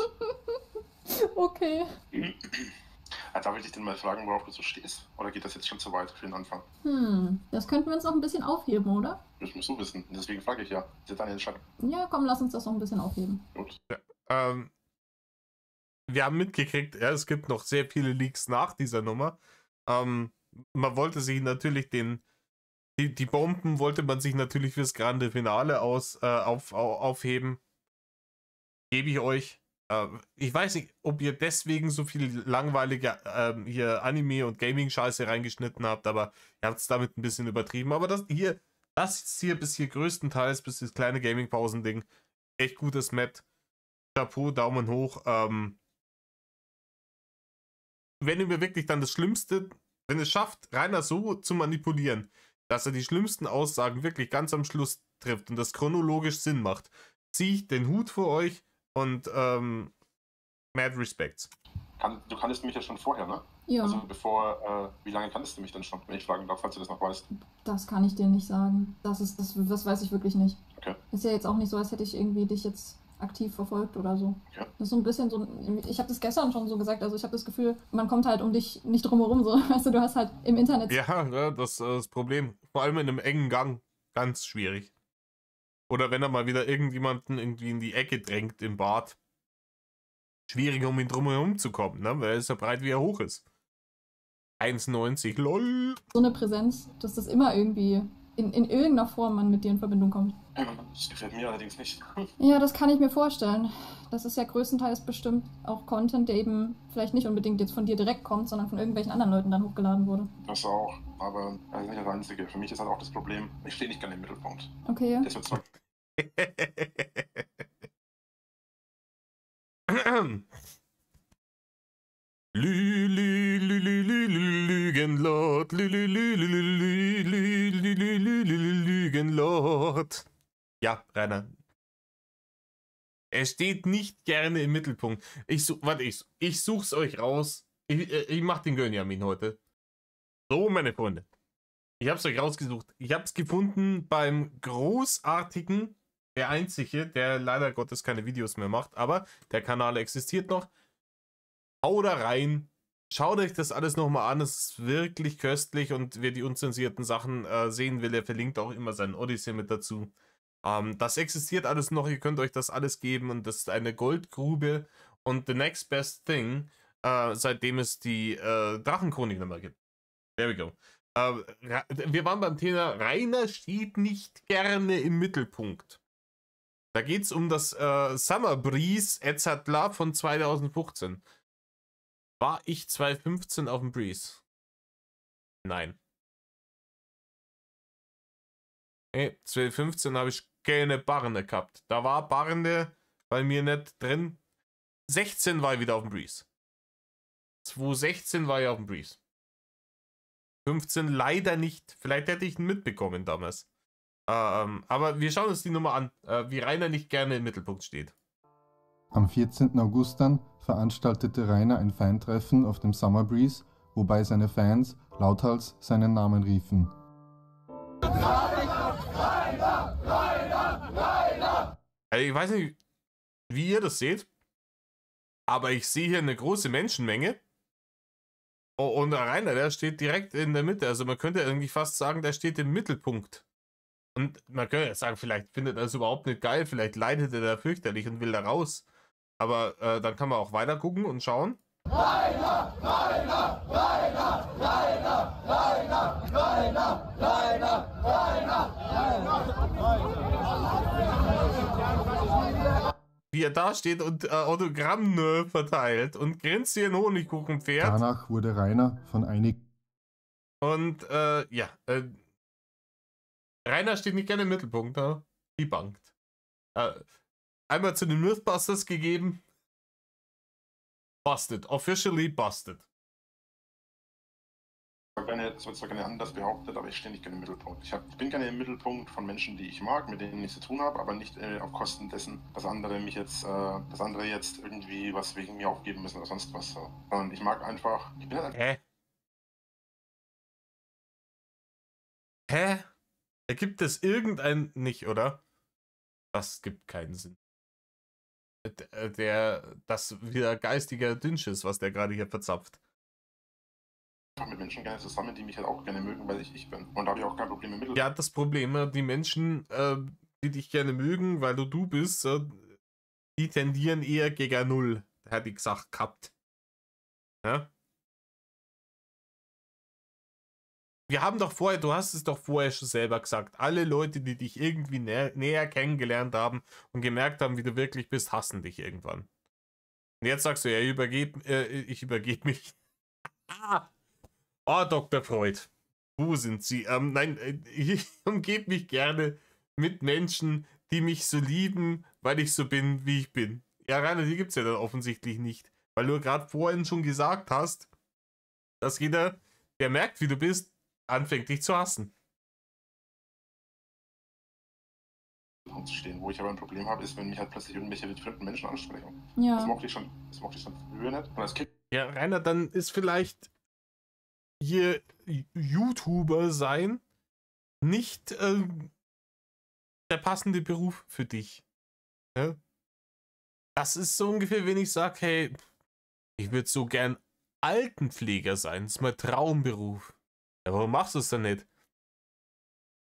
Okay. Darf ich dich denn mal fragen, worauf du so stehst? Oder geht das jetzt schon zu weit für den Anfang? Das könnten wir uns noch ein bisschen aufheben, oder? Das musst du wissen. Deswegen frage ich ja. Das ist jetzt deine Entscheidung. Ja, komm, lass uns das noch ein bisschen aufheben. Gut. Ja, wir haben mitgekriegt, ja, es gibt noch sehr viele Leaks nach dieser Nummer. Man wollte sich natürlich die Bomben wollte man sich natürlich fürs Grande Finale aufheben. Gebe ich euch. Ich weiß nicht, ob ihr deswegen so viel langweilige hier Anime- und Gaming-Scheiße reingeschnitten habt, aber ihr habt es damit ein bisschen übertrieben. Aber das ist hier bis hier größtenteils, bis das kleine Gaming-Pausen-Ding, echt gutes Met. Chapeau, Daumen hoch. Wenn ihr mir wirklich dann das Schlimmste, wenn es schafft, Rainer so zu manipulieren, dass er die schlimmsten Aussagen wirklich ganz am Schluss trifft und das chronologisch Sinn macht, ziehe ich den Hut vor euch und mad respects. Du kanntest mich ja schon vorher, ne? Ja. Also wie lange kanntest du mich denn schon, wenn ich fragen darf, falls du das noch weißt? Das kann ich dir nicht sagen. Das weiß ich wirklich nicht. Okay. Ist ja jetzt auch nicht so, als hätte ich irgendwie dich jetzt aktiv verfolgt oder so. Okay. Das ist so ein bisschen so, ich habe das gestern schon so gesagt, also ich habe das Gefühl, man kommt halt um dich nicht drumherum, so, weißt du hast halt im Internet... Ja, das ist das Problem. Vor allem in einem engen Gang. Ganz schwierig. Oder wenn er mal wieder irgendjemanden irgendwie in die Ecke drängt im Bad. Schwierig, um ihn drumherum zu kommen, ne? Weil er ist ja breit, wie er hoch ist. 1,90, lol. So eine Präsenz, dass das immer irgendwie in irgendeiner Form man mit dir in Verbindung kommt. Das gefällt mir allerdings nicht. Ja, das kann ich mir vorstellen. Das ist ja größtenteils bestimmt auch Content, der eben vielleicht nicht unbedingt jetzt von dir direkt kommt, sondern von irgendwelchen anderen Leuten dann hochgeladen wurde. Das auch, aber das ist nicht das Einzige. Für mich ist halt auch das Problem, ich stehe nicht gerne im Mittelpunkt. Okay. Das wird zwar Lügenlord, Lügenlord. Ja, Rainer. Er steht nicht gerne im Mittelpunkt. Ich such's euch raus. Ich mach den Gönjamin heute. So, meine Freunde. Ich hab's euch rausgesucht. Ich hab's gefunden beim großartigen, der einzige, der leider Gottes keine Videos mehr macht, aber der Kanal existiert noch. Hau da rein. Schaut euch das alles nochmal an, es ist wirklich köstlich und wer die unzensierten Sachen sehen will, der verlinkt auch immer seinen Odyssey mit dazu. Das existiert alles noch, ihr könnt euch das alles geben und das ist eine Goldgrube und the next best thing, seitdem es die Drachenchronik nochmal gibt. There we go. Wir waren beim Thema, Rainer steht nicht gerne im Mittelpunkt. Da geht es um das Summer Breeze etc. von 2015. War ich 2015 auf dem Breeze? Nein. Nee, 2015 habe ich keine Barne gehabt. Da war Barne bei mir nicht drin. 16 war ich wieder auf dem Breeze. 2016 war ich auf dem Breeze. 15 leider nicht. Vielleicht hätte ich ihn mitbekommen damals. Aber wir schauen uns die Nummer an, wie Rainer nicht gerne im Mittelpunkt steht. Am 14. August dann veranstaltete Rainer ein Fantreffen auf dem Summer Breeze, wobei seine Fans lauthals seinen Namen riefen. Also ich weiß nicht, wie ihr das seht, aber ich sehe hier eine große Menschenmenge. Und der Rainer, der steht direkt in der Mitte. Also man könnte irgendwie fast sagen, der steht im Mittelpunkt. Und man könnte jetzt sagen, vielleicht findet er es überhaupt nicht geil, vielleicht leidet er da fürchterlich und will da raus. Aber dann kann man auch weiter gucken und schauen. Rainer, Rainer, Rainer, Rainer, Rainer, Rainer, Rainer, Rainer, Rainer. Wie er da steht und Autogramme verteilt und grinst wie ein Honigkuchenpferd. Danach wurde Rainer von einigen... Und Rainer steht nicht gerne im Mittelpunkt, ne? Debunked. Einmal zu den Mythbusters gegeben. Busted. Officially busted. Das wird zwar gerne anders behauptet, aber ich stehe nicht gerne im Mittelpunkt. Ich bin gerne im Mittelpunkt von Menschen, die ich mag, mit denen ich zu tun habe, aber nicht auf Kosten dessen, dass andere jetzt irgendwie was wegen mir aufgeben müssen oder sonst was. Und ich mag einfach. Ich bin halt Hä? Ergibt es irgendein nicht, oder? Das gibt keinen Sinn. Das wieder geistiger Dünsch ist, was der gerade hier verzapft. Mit Menschen gerne zusammen, die mich halt auch gerne mögen, weil ich bin. Und da habe ich auch kein Problem mit. Ja, das Problem, die Menschen, die dich gerne mögen, weil du bist, die tendieren eher gegen 0, hätte ich gesagt gehabt. Ja? Wir haben doch vorher, du hast es doch vorher schon selber gesagt, alle Leute, die dich irgendwie näher kennengelernt haben und gemerkt haben, wie du wirklich bist, hassen dich irgendwann. Und jetzt sagst du, ja, ich übergebe mich. Oh, Dr. Freud, wo sind Sie? Nein, ich umgebe mich gerne mit Menschen, die mich so lieben, weil ich so bin, wie ich bin. Ja, Rainer, die gibt es ja dann offensichtlich nicht. Weil du gerade vorhin schon gesagt hast, dass jeder, der merkt, wie du bist, anfängt dich zu hassen. Stehen. Wo ich aber ein Problem habe, ist, wenn mich halt plötzlich irgendwelche fremden Menschen ansprechen. Ja. Das mochte ich schon früher nicht. Und als Kind. Ja, Rainer, dann ist vielleicht hier YouTuber sein nicht der passende Beruf für dich. Ja? Das ist so ungefähr, wenn ich sage, hey, ich würde so gern Altenpfleger sein. Das ist mein Traumberuf. Ja, warum machst du es dann nicht?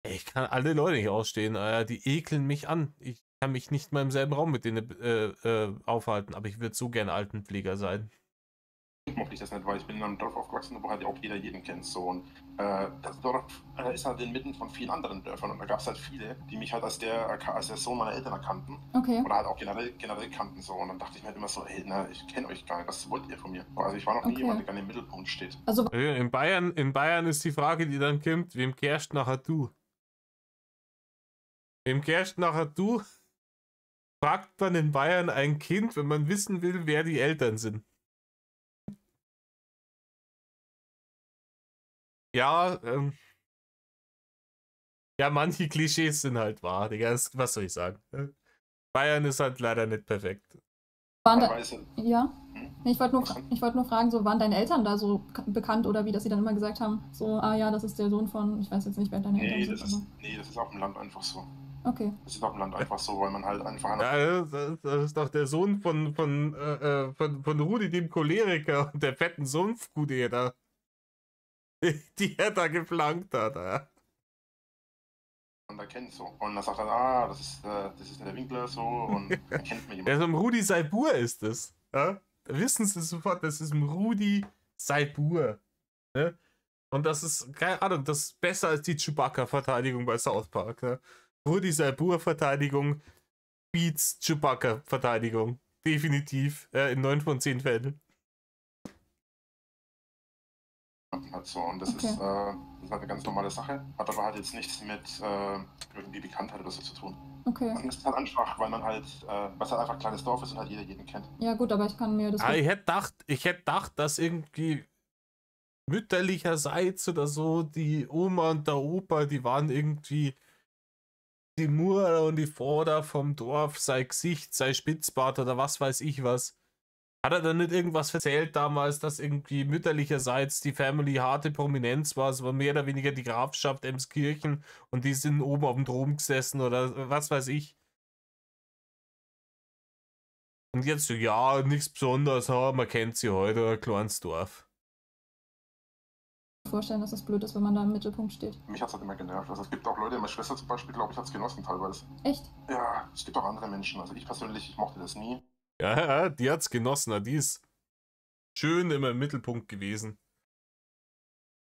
Ich kann alle Leute nicht ausstehen. Die ekeln mich an. Ich kann mich nicht mal im selben Raum mit denen aufhalten, aber ich würde so gern Altenpfleger sein. mochte ich das nicht, weil ich bin in einem Dorf aufgewachsen, wo halt auch jeder jeden kennt. So. Und das Dorf ist halt inmitten von vielen anderen Dörfern und da gab es halt viele, die mich halt als der Sohn meiner Eltern erkannten. Okay. Oder halt auch generell kannten. So. Und dann dachte ich mir halt immer so, hey, na, ich kenne euch gar nicht, was wollt ihr von mir? Also ich war noch nie jemand, der gerne im Mittelpunkt steht. Also In Bayern ist die Frage, die dann kommt, wem kehrst nachher du? Wem kehrst nachher du? Fragt man in Bayern ein Kind, wenn man wissen will, wer die Eltern sind. Ja, ja, manche Klischees sind halt wahr, Digga. Was soll ich sagen? Bayern ist halt leider nicht perfekt. Ja. Ich wollte nur fragen, so waren deine Eltern da so bekannt oder wie, dass sie dann immer gesagt haben, so, ah ja, das ist der Sohn von, ich weiß jetzt nicht, wer deine Eltern sind. Nee, das ist auf dem Land einfach so. Okay. Das ist auf dem Land einfach so, weil man halt einfach... Ja, das ist doch der Sohn von Rudi, dem Choleriker und der fetten Sumpfkuh, da. Die er da geflankt hat. Ja. Und er kennt so. Und dann sagt er, das ist der Winkler so und er kennt mich immer. Ja, so ein Rudi Saibur ist das. Ja? Da wissen sie sofort, das ist ein Rudi Saibur. Ne? Und das ist, keine Ahnung, das ist besser als die Chewbacca-Verteidigung bei South Park. Ne? Rudi Saibur-Verteidigung beats Chewbacca-Verteidigung. Definitiv. In 9 von 10 Fällen. Hat so. Und das ist halt eine ganz normale Sache. Hat aber halt jetzt nichts mit irgendwie Bekanntheit oder so zu tun. Okay. Und es ist halt einfach, weil man halt, was halt einfach ein kleines Dorf ist und halt jeder jeden kennt. Ja gut, aber ich kann mir das... Ich hätte gedacht, dass irgendwie mütterlicherseits oder so die Oma und der Opa, die waren irgendwie die Mutter und die Vater vom Dorf, sei Gesicht, sei Spitzbart oder was weiß ich was. Hat er dann nicht irgendwas erzählt damals, dass irgendwie mütterlicherseits die Family harte Prominenz war? Es war mehr oder weniger die Grafschaft Emskirchen und die sind oben auf dem Thron gesessen oder was weiß ich. Und jetzt so, ja, nichts Besonderes, man kennt sie heute, ein kleines Dorf. Vorstellen, dass das blöd ist, wenn man da im Mittelpunkt steht. Mich hat es halt immer genervt. Also es gibt auch Leute, meine Schwester zum Beispiel, glaube ich, hat es genossen teilweise. Echt? Ja, es gibt auch andere Menschen. Also ich persönlich, ich mochte das nie. Ja, die hat's genossen, die ist schön immer im Mittelpunkt gewesen.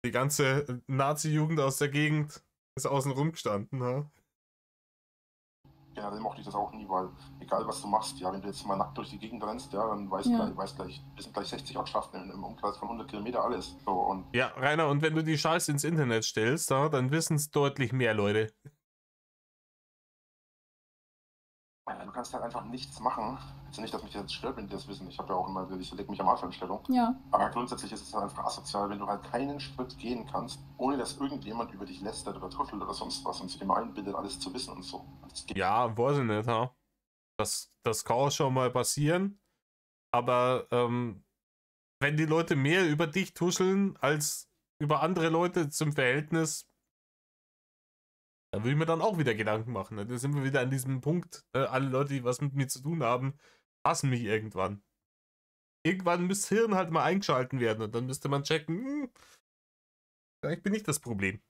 Die ganze Nazi-Jugend aus der Gegend ist außen rum gestanden, ha? Generell mochte ich das auch nie, weil egal was du machst, ja, wenn du jetzt mal nackt durch die Gegend rennst, ja, dann weißt gleich, wir sind gleich 60 Ortschaften im Umkreis von 100 Kilometer alles. So, und ja, Rainer, und wenn du die Scheiße ins Internet stellst, dann wissen es deutlich mehr Leute. Du kannst halt einfach nichts machen. Also nicht, dass mich das jetzt stört, wenn die das wissen. Ich habe ja auch immer, ich lege mich am Anfang in Stellung. Ja. Aber grundsätzlich ist es halt einfach asozial, wenn du halt keinen Schritt gehen kannst, ohne dass irgendjemand über dich lästert oder tuschelt oder sonst was und sich immer einbildet, alles zu wissen und so. Ja, weiß ich nicht, ha? Das kann auch schon mal passieren. Aber wenn die Leute mehr über dich tuscheln als über andere Leute zum Verhältnis, da will ich mir dann auch wieder Gedanken machen. Ne? Da sind wir wieder an diesem Punkt, alle Leute, die was mit mir zu tun haben, hassen mich irgendwann. Irgendwann müsste das Hirn halt mal eingeschalten werden und dann müsste man checken, vielleicht bin ich das Problem.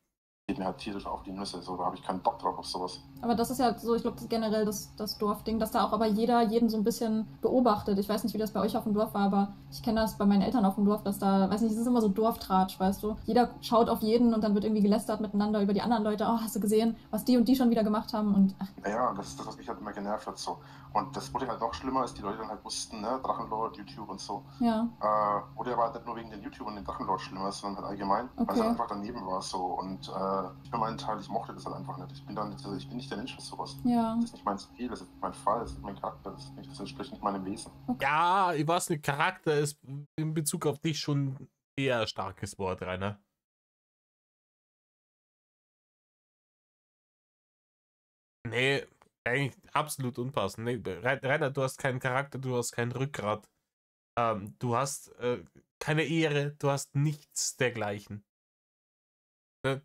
Geht mir halt tierisch auf die Nüsse, so, da habe ich keinen Bock drauf auf sowas. Aber das ist ja so, ich glaube, das ist generell das Dorfding, dass da auch aber jeder jeden so ein bisschen beobachtet. Ich weiß nicht, wie das bei euch auf dem Dorf war, aber ich kenne das bei meinen Eltern auf dem Dorf, dass da, weiß nicht, es ist immer so Dorftratsch, weißt du. Jeder schaut auf jeden und dann wird irgendwie gelästert miteinander über die anderen Leute. Oh, hast du gesehen, was die und die schon wieder gemacht haben? Und ach. Ja, das ist das, was mich halt immer genervt hat, so. Und das wurde halt noch schlimmer, als die Leute dann halt wussten, ne, Drachenlord, YouTube und so. Ja. Wurde aber halt nicht nur wegen den YouTube und den Drachenlord schlimmer, sondern halt allgemein, weil es halt einfach daneben war, so. Und ich für meinen Teil, ich mochte das halt einfach nicht. Ich bin nicht der Mensch für sowas. Ja. Das ist nicht mein Stil, das ist nicht mein Fall, das ist nicht mein Charakter, das entspricht nicht meinem Wesen. Okay. Ja, ich weiß nicht, Charakter ist in Bezug auf dich schon eher ein starkes Wort, Rainer. Nee, eigentlich absolut unpassend. Nee, Rainer, du hast keinen Charakter, du hast kein Rückgrat. Du hast keine Ehre, du hast nichts dergleichen. Ne?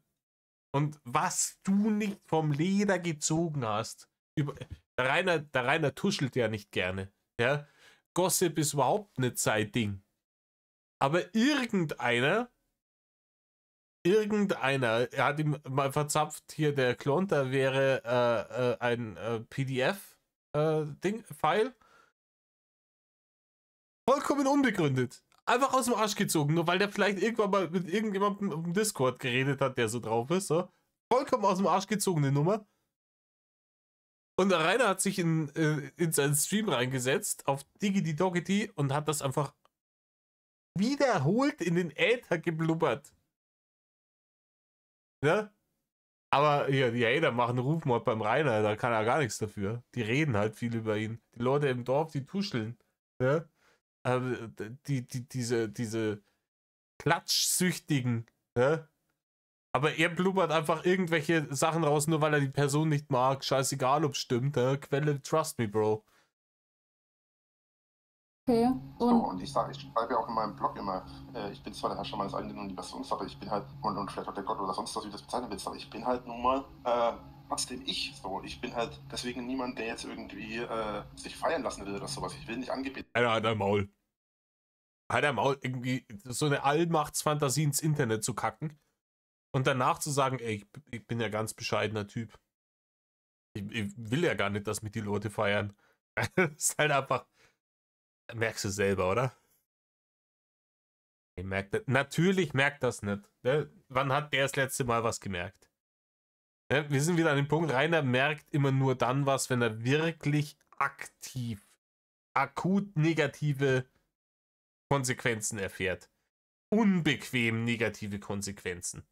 Und was du nicht vom Leder gezogen hast, der Rainer tuschelt ja nicht gerne. Ja? Gossip ist überhaupt nicht sein Ding. Aber irgendeiner, er hat ihm mal verzapft, hier der Klonter wäre ein PDF-File. Vollkommen unbegründet. Einfach aus dem Arsch gezogen, nur weil der vielleicht irgendwann mal mit irgendjemandem im Discord geredet hat, der so drauf ist. So. Vollkommen aus dem Arsch gezogene Nummer. Und der Rainer hat sich in seinen Stream reingesetzt auf Diggity Doggity und hat das einfach wiederholt in den Äther geblubbert. Ne? Aber ja, die Hater machen Rufmord beim Rainer, da kann er gar nichts dafür. Die reden halt viel über ihn. Die Leute im Dorf, die tuscheln. Ne? Diese Klatschsüchtigen. Ne? Aber er blubbert einfach irgendwelche Sachen raus, nur weil er die Person nicht mag. Scheißegal, ob es stimmt. Ne? Quelle, trust me, Bro. Okay. Und ich schreibe ja auch in meinem Blog immer, ich bin zwar der Herrscher meines eigenen Universums, aber ich bin halt, und vielleicht auch der Gott oder sonst was, wie du das bezeichnen willst, aber ich bin halt nun mal trotzdem ich. So. Ich bin halt deswegen niemand, der jetzt irgendwie sich feiern lassen will oder sowas. Ich will nicht angebetet. Alter, hat er Maul. Hat er Maul, irgendwie so eine Allmachtsfantasie ins Internet zu kacken und danach zu sagen, ey, ich bin ja ganz bescheidener Typ. Ich will ja gar nicht, dass mich die Leute feiern. Das ist halt einfach. Merkst du selber, oder? Natürlich merkt das nicht. Ne? Wann hat der das letzte Mal was gemerkt? Ne? Wir sind wieder an dem Punkt, Rainer merkt immer nur dann was, wenn er wirklich akut negative Konsequenzen erfährt. Unbequem negative Konsequenzen.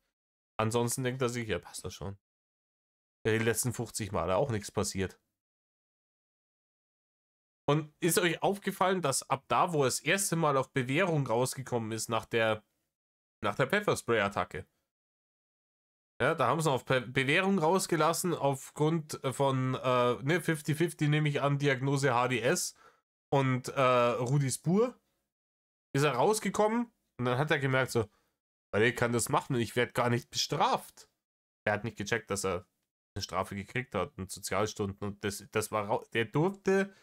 Ansonsten denkt er sich, ja, passt das schon. Die letzten 50 Male auch nichts passiert. Und ist euch aufgefallen, dass ab da, wo er das erste Mal auf Bewährung rausgekommen ist, nach der Pfefferspray-Attacke, ja, da haben sie ihn auf Bewährung rausgelassen, aufgrund von 50-50 nehme ich an, Diagnose HDS und Rudi Spur, ist er rausgekommen und dann hat er gemerkt so, ich kann das machen und ich werde gar nicht bestraft. Er hat nicht gecheckt, dass er eine Strafe gekriegt hat und Sozialstunden und das war, der durfte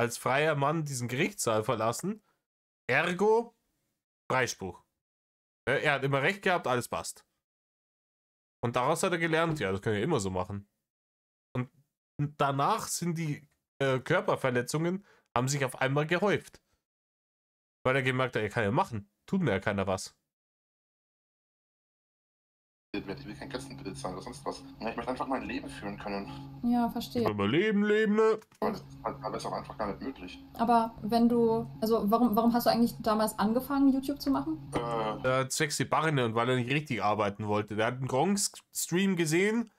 als freier Mann diesen Gerichtssaal verlassen. Ergo, Freispruch. Er hat immer recht gehabt, alles passt. Und daraus hat er gelernt, ja, das können wir immer so machen. Und danach sind die Körperverletzungen, haben sich auf einmal gehäuft. Weil er gemerkt hat, er kann ja machen. Tut mir ja keiner was. Ich will kein Götzenbild sein oder sonst was. Ja, ich möchte einfach mein Leben führen können. Ja, verstehe. Mal leben, ne? Aber das ist halt teilweise auch einfach gar nicht möglich. Aber wenn du, also warum hast du eigentlich damals angefangen, YouTube zu machen? Zwecks die Barne und weil er nicht richtig arbeiten wollte. Der hat einen Gronk-Stream gesehen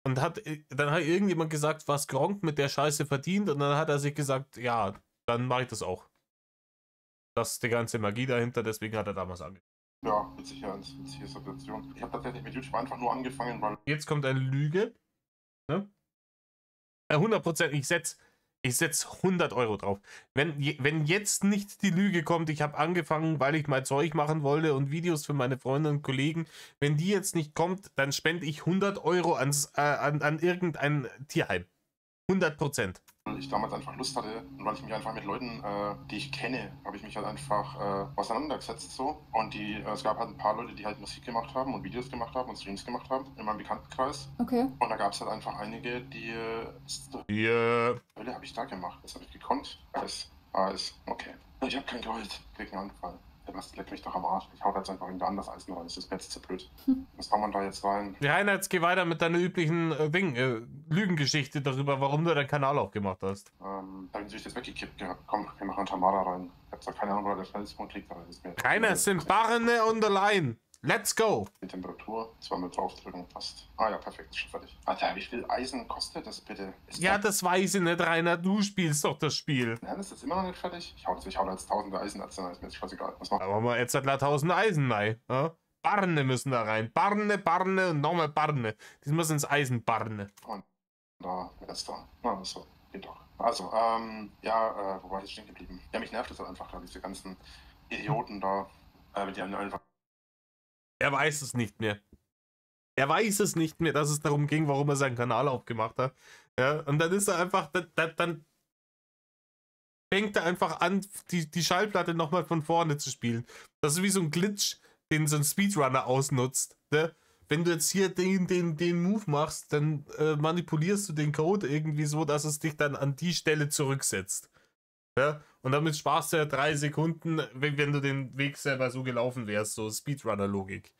und dann hat irgendjemand gesagt, was Gronk mit der Scheiße verdient und dann hat er sich gesagt, ja, dann mache ich das auch. Das ist die ganze Magie dahinter, deswegen hat er damals angefangen. Ja, witzige Situation. Ich habe tatsächlich mit YouTube einfach nur angefangen, weil... Jetzt kommt eine Lüge. Ne? 100%, ich setz 100 Euro drauf. Wenn jetzt nicht die Lüge kommt, ich habe angefangen, weil ich mal Zeug machen wollte und Videos für meine Freunde und Kollegen, wenn die jetzt nicht kommt, dann spende ich 100 Euro an irgendein Tierheim. 100%. Weil ich damals einfach Lust hatte und weil ich mich einfach mit Leuten, die ich kenne, habe ich mich halt einfach auseinandergesetzt so. Und es gab halt ein paar Leute, die halt Musik gemacht haben und Videos gemacht haben und Streams gemacht haben in meinem Bekanntenkreis. Okay. Und da gab es halt einfach einige, die... Yeah. Hölle habe ich da gemacht? Das habe ich gekonnt. Okay. Ich habe kein Gold. Krieg einen Anfall. Der Rest leckt mich doch am Arsch. Ich hau jetzt einfach irgendwo anders Eisen rein. Das ist mir jetzt zu blöd. Was kann man da jetzt rein? Ja, Heiner, jetzt geh weiter mit deiner üblichen Lügengeschichte darüber, warum du deinen Kanal aufgemacht hast. Da habe ich das weggekippt gehabt. Komm, wir machen Tamara rein. Ich habe zwar keine Ahnung, wo der Schnellspunkt liegt, aber das ist mir... Keiner sind Barne und allein. Let's go! Die Temperatur, zweimal draufdrücken, passt. Ah ja, perfekt, ist schon fertig. Alter, wie viel Eisen kostet das bitte? Ja, das weiß ich nicht, Rainer. Du spielst doch das Spiel. Nein, ist jetzt immer noch nicht fertig? Ich hau da jetzt tausende Eisenarzen, ist mir jetzt scheißegal. Was macht? Aber mal jetzt hat 1000 Eisen rein. Ja? Barne müssen da rein. Barne und nochmal Barne. Die müssen ins Eisen Barne. Und da, jetzt da. Na, so, geht doch. Also, wo war ich jetzt stehen geblieben? Ja, mich nervt das halt einfach, diese ganzen Idioten da, die haben einfach... Er weiß es nicht mehr. Er weiß es nicht mehr, dass es darum ging, warum er seinen Kanal aufgemacht hat. Ja, und dann ist er einfach, dann fängt er einfach an, die Schallplatte nochmal von vorne zu spielen. Das ist wie so ein Glitch, den so ein Speedrunner ausnutzt. Ne? Wenn du jetzt hier den Move machst, dann manipulierst du den Code irgendwie so, dass es dich dann an die Stelle zurücksetzt. Ja? Und damit sparst du ja 3 Sekunden, wenn du den Weg selber so gelaufen wärst, so Speedrunner-Logik.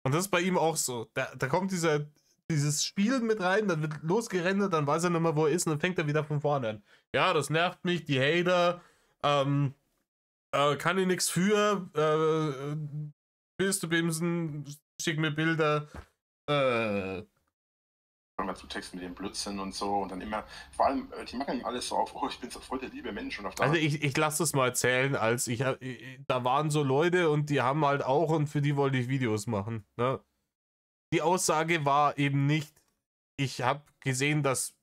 Und das ist bei ihm auch so. Da kommt dieses Spiel mit rein, dann wird losgerendert, dann weiß er nicht mehr, wo er ist und dann fängt er wieder von vorne an. Ja, das nervt mich, die Hater, kann ich nichts für, willst du bimsen, schick mir Bilder, mal zu Texten mit dem Blödsinn und so und dann immer, vor allem, die machen alles so auf, oh, ich bin so voll der liebe Mensch und auf der Also ich lasse das mal erzählen, als da waren so Leute und die haben halt auch und für die wollte ich Videos machen. Ne? Die Aussage war eben nicht, ich habe gesehen, dass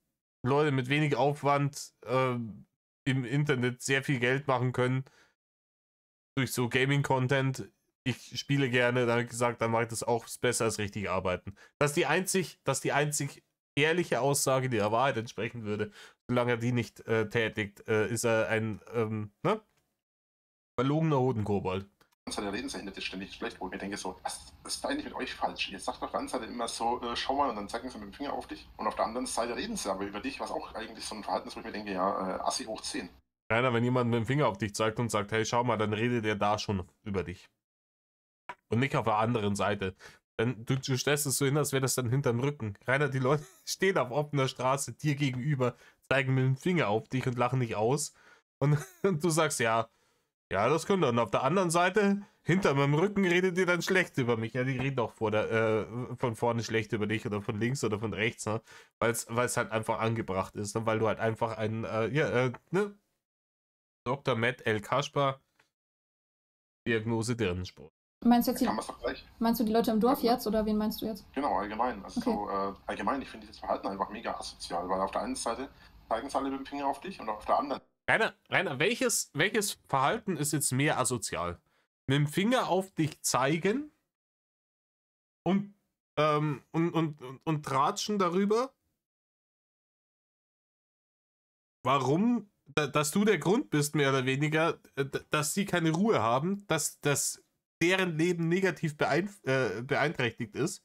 Leute mit wenig Aufwand im Internet sehr viel Geld machen können durch so Gaming-Content. Ich spiele gerne, dann habe ich gesagt, dann mache ich das auch besser als richtig arbeiten. Das ist die einzig ehrliche Aussage, die der Wahrheit entsprechen würde. Solange er die nicht tätigt, ist er ein verlogener Hodenkobold. Seine Redensende ist ständig schlecht, wo ich mir denke so, was ist eigentlich mit euch falsch? Ihr sagt auf der einen Seite immer so, schau mal und dann zeigen sie mit dem Finger auf dich und auf der anderen Seite reden sie aber über dich, was auch eigentlich so ein Verhalten ist, wo ich mir denke, ja, Assi hoch 10. Rainer, wenn jemand mit dem Finger auf dich zeigt und sagt, hey, schau mal, dann redet er da schon über dich. Und nicht auf der anderen Seite. Denn du stellst es so hin, als wäre das dann hinterm Rücken. Rainer, die Leute stehen auf offener Straße dir gegenüber, zeigen mit dem Finger auf dich und lachen dich aus. Und du sagst, ja, das könnte. Und auf der anderen Seite, hinter meinem Rücken, redet ihr dann schlecht über mich. Ja, die reden auch von vorne schlecht über dich oder von links oder von rechts, ne? Weil es halt einfach angebracht ist. Ne? Weil du halt einfach ein, Dr. Matt L. Kasper, Diagnose Dirnensport. Meinst du jetzt Kann man es doch gleich. meinst du die Leute im Dorf jetzt oder wen meinst du jetzt? Genau, allgemein. Also Okay. so, allgemein, ich finde dieses Verhalten einfach mega asozial, weil auf der einen Seite zeigen sie alle mit dem Finger auf dich und auf der anderen Rainer, welches Verhalten ist jetzt mehr asozial? Mit dem Finger auf dich zeigen und tratschen darüber, warum, dass du der Grund bist, mehr oder weniger, dass sie keine Ruhe haben, dass deren Leben negativ beeinträchtigt ist.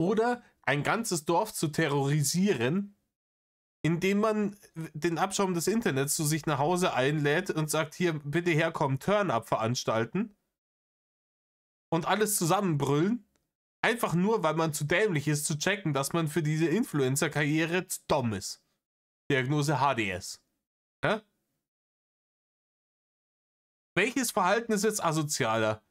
Oder ein ganzes Dorf zu terrorisieren, indem man den Abschaum des Internets zu sich nach Hause einlädt und sagt, hier, bitte herkommen, Turn-Up veranstalten und alles zusammenbrüllen, einfach nur, weil man zu dämlich ist, zu checken, dass man für diese Influencer-Karriere zu dumm ist. Diagnose HDS. Ja? Welches Verhalten ist jetzt asozialer?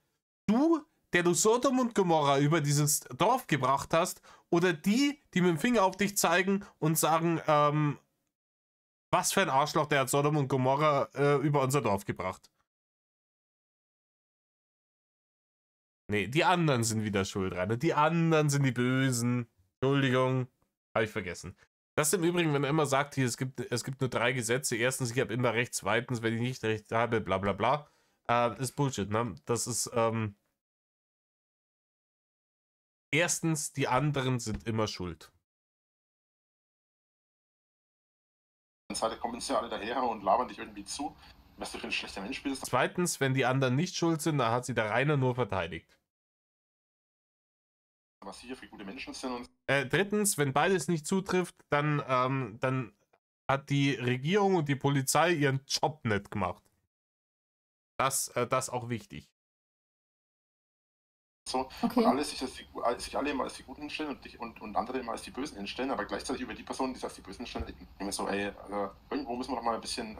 Du, der du Sodom und Gomorra über dieses Dorf gebracht hast, oder die mit dem Finger auf dich zeigen und sagen, was für ein Arschloch, der hat Sodom und Gomorra über unser Dorf gebracht. Nee, die anderen sind wieder schuld, Rainer. Die anderen sind die Bösen. Entschuldigung, habe ich vergessen. Das ist im Übrigen, wenn er immer sagt, hier, es gibt nur 3 Gesetze. Erstens, ich habe immer recht. Zweitens, wenn ich nicht recht habe, bla bla bla. Ist Bullshit, ne? Das ist, erstens, die anderen sind immer schuld. Seite kommen sie alle daher und labern dich irgendwie zu, was du für ein schlechter Mensch bist. Zweitens, wenn die anderen nicht schuld sind, dann hat sie der Rainer nur verteidigt. Was sie hier für gute Menschen sind und Drittens, wenn beides nicht zutrifft, dann hat die Regierung und die Polizei ihren Job nicht gemacht. Das auch wichtig. so. Okay. Und alle sich alle immer als die Guten hinstellen und andere immer als die Bösen hinstellen, aber gleichzeitig über die Personen, die sich als die Bösen hinstellen, reden. Ich mir so, ey, irgendwo müssen wir doch mal ein bisschen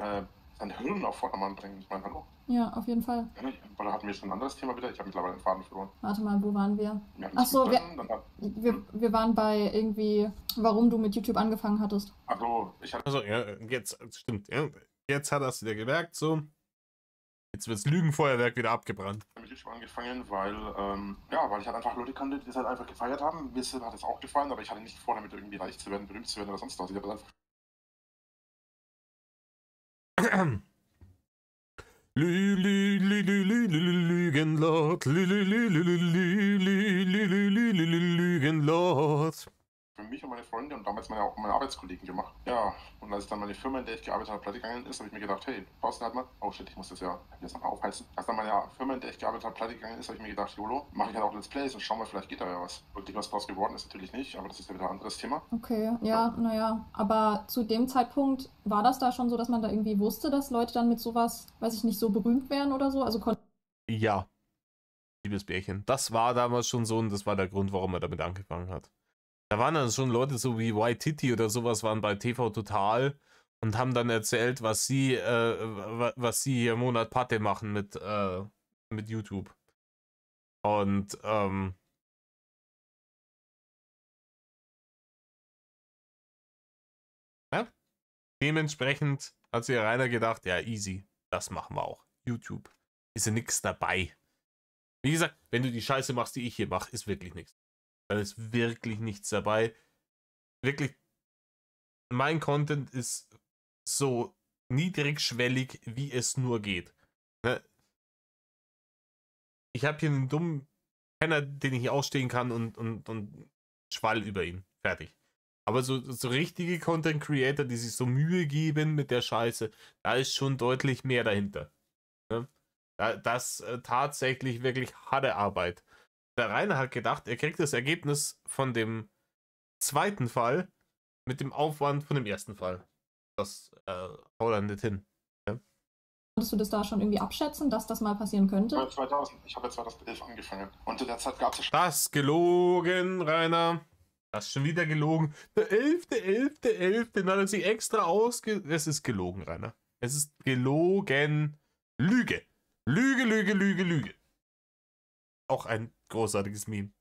sein Hirn auf Vordermann bringen. Ich meine, hallo. Ja, auf jeden Fall. Ja, oder hatten wir schon ein anderes Thema wieder? Ich habe mittlerweile den Faden verloren. Warte mal, wo waren wir? Achso, Wir waren bei irgendwie, warum du mit YouTube angefangen hattest. Also, ich hatte Also, ja, jetzt, stimmt, ja. Jetzt hat er es wieder gemerkt, so. Jetzt wird das Lügenfeuerwerk wieder abgebrannt. mit YouTube angefangen, weil ich halt einfach Leute kannte, die das halt einfach gefeiert haben. Mir hat es auch gefallen, aber ich hatte nicht vor, damit irgendwie reich zu werden, berühmt zu werden oder sonst was. Ich habe einfach Lügenlord, Lügenlord. für mich und meine Freunde und damals auch meine Arbeitskollegen gemacht. Ja, und als dann meine Firma, in der ich gearbeitet habe, pleite gegangen ist, habe ich mir gedacht, hey, Thorsten halt mal, oh shit, ich muss das ja jetzt nochmal aufheizen. Als dann meine Firma, in der ich gearbeitet habe, pleite gegangen ist, habe ich mir gedacht, YOLO, mache ich halt auch Let's Plays und schauen wir, vielleicht geht da ja was. Und was draus geworden ist, natürlich nicht, aber das ist ja wieder ein anderes Thema. Okay, ja, naja. Aber zu dem Zeitpunkt war das da schon so, dass man da irgendwie wusste, dass Leute dann mit sowas, weiß ich nicht, so berühmt wären oder so? Also Ja, liebes Bärchen. Das war damals schon so und das war der Grund, warum er damit angefangen hat. Da waren dann schon Leute so wie Waititi oder sowas, waren bei TV Total und haben dann erzählt, was sie hier im Monat Patte machen mit YouTube. Und ja, dementsprechend hat sich Rainer gedacht, ja easy, das machen wir auch. YouTube. Ist ja nichts dabei. Wie gesagt, wenn du die Scheiße machst, die ich hier mache, ist wirklich nichts. Da ist wirklich nichts dabei. Wirklich, mein Content ist so niedrigschwellig, wie es nur geht. Ne? Ich habe hier einen dummen Penner, den ich hier ausstehen kann und schwall über ihn. Fertig. Aber so richtige Content Creator, die sich so Mühe geben mit der Scheiße, da ist schon deutlich mehr dahinter. Ne? Das tatsächlich wirklich harte Arbeit. Der Rainer hat gedacht, er kriegt das Ergebnis von dem zweiten Fall mit dem Aufwand von dem ersten Fall. Das haut er nicht hin. Ja? konntest du das da schon irgendwie abschätzen, dass das mal passieren könnte? 2000. Ich habe ja 2011 angefangen. Und zu der Zeit gab es ja schon. Das ist gelogen, Rainer. Das ist schon wieder gelogen. Der 11.11.11. Den hat er sich extra Es ist gelogen, Rainer. Es ist gelogen. Lüge. Lüge, Lüge, Lüge, Lüge. Auch ein großartiges Meme.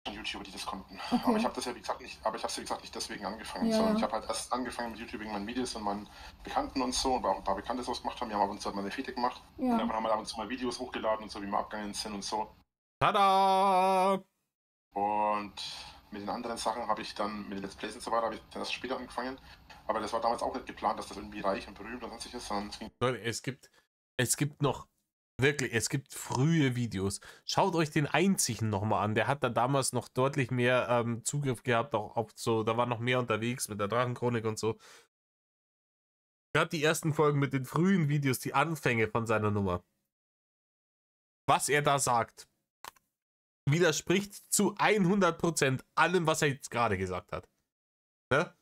YouTuber, die das konnten. Okay. Aber ich habe das ja wie gesagt nicht, nicht deswegen angefangen, Ja, sondern ja. ich habe halt erst angefangen mit YouTube wegen meinen Videos und meinen Bekannten und so und auch ein paar Bekannte sowas gemacht haben. Wir haben ab und zu mal eine Fete gemacht und Ja. dann haben wir ab und zu mal Videos hochgeladen und so, wie wir abgegangen sind und so. Tada! Und mit den anderen Sachen habe ich dann, mit den Let's Plays und so weiter, habe ich dann erst später angefangen. Aber das war damals auch nicht geplant, dass das irgendwie reich und berühmt und sonstig ist, sondern es ging. Leute, es gibt noch wirklich, es gibt frühe Videos. Schaut euch den einzigen nochmal an. Der hat da damals noch deutlich mehr Zugriff gehabt, auch auf so, da war noch mehr unterwegs mit der Drachenchronik und so. Gerade die ersten Folgen mit den frühen Videos, die Anfänge von seiner Nummer. Was er da sagt, widerspricht zu 100% allem, was er jetzt gerade gesagt hat. Ne?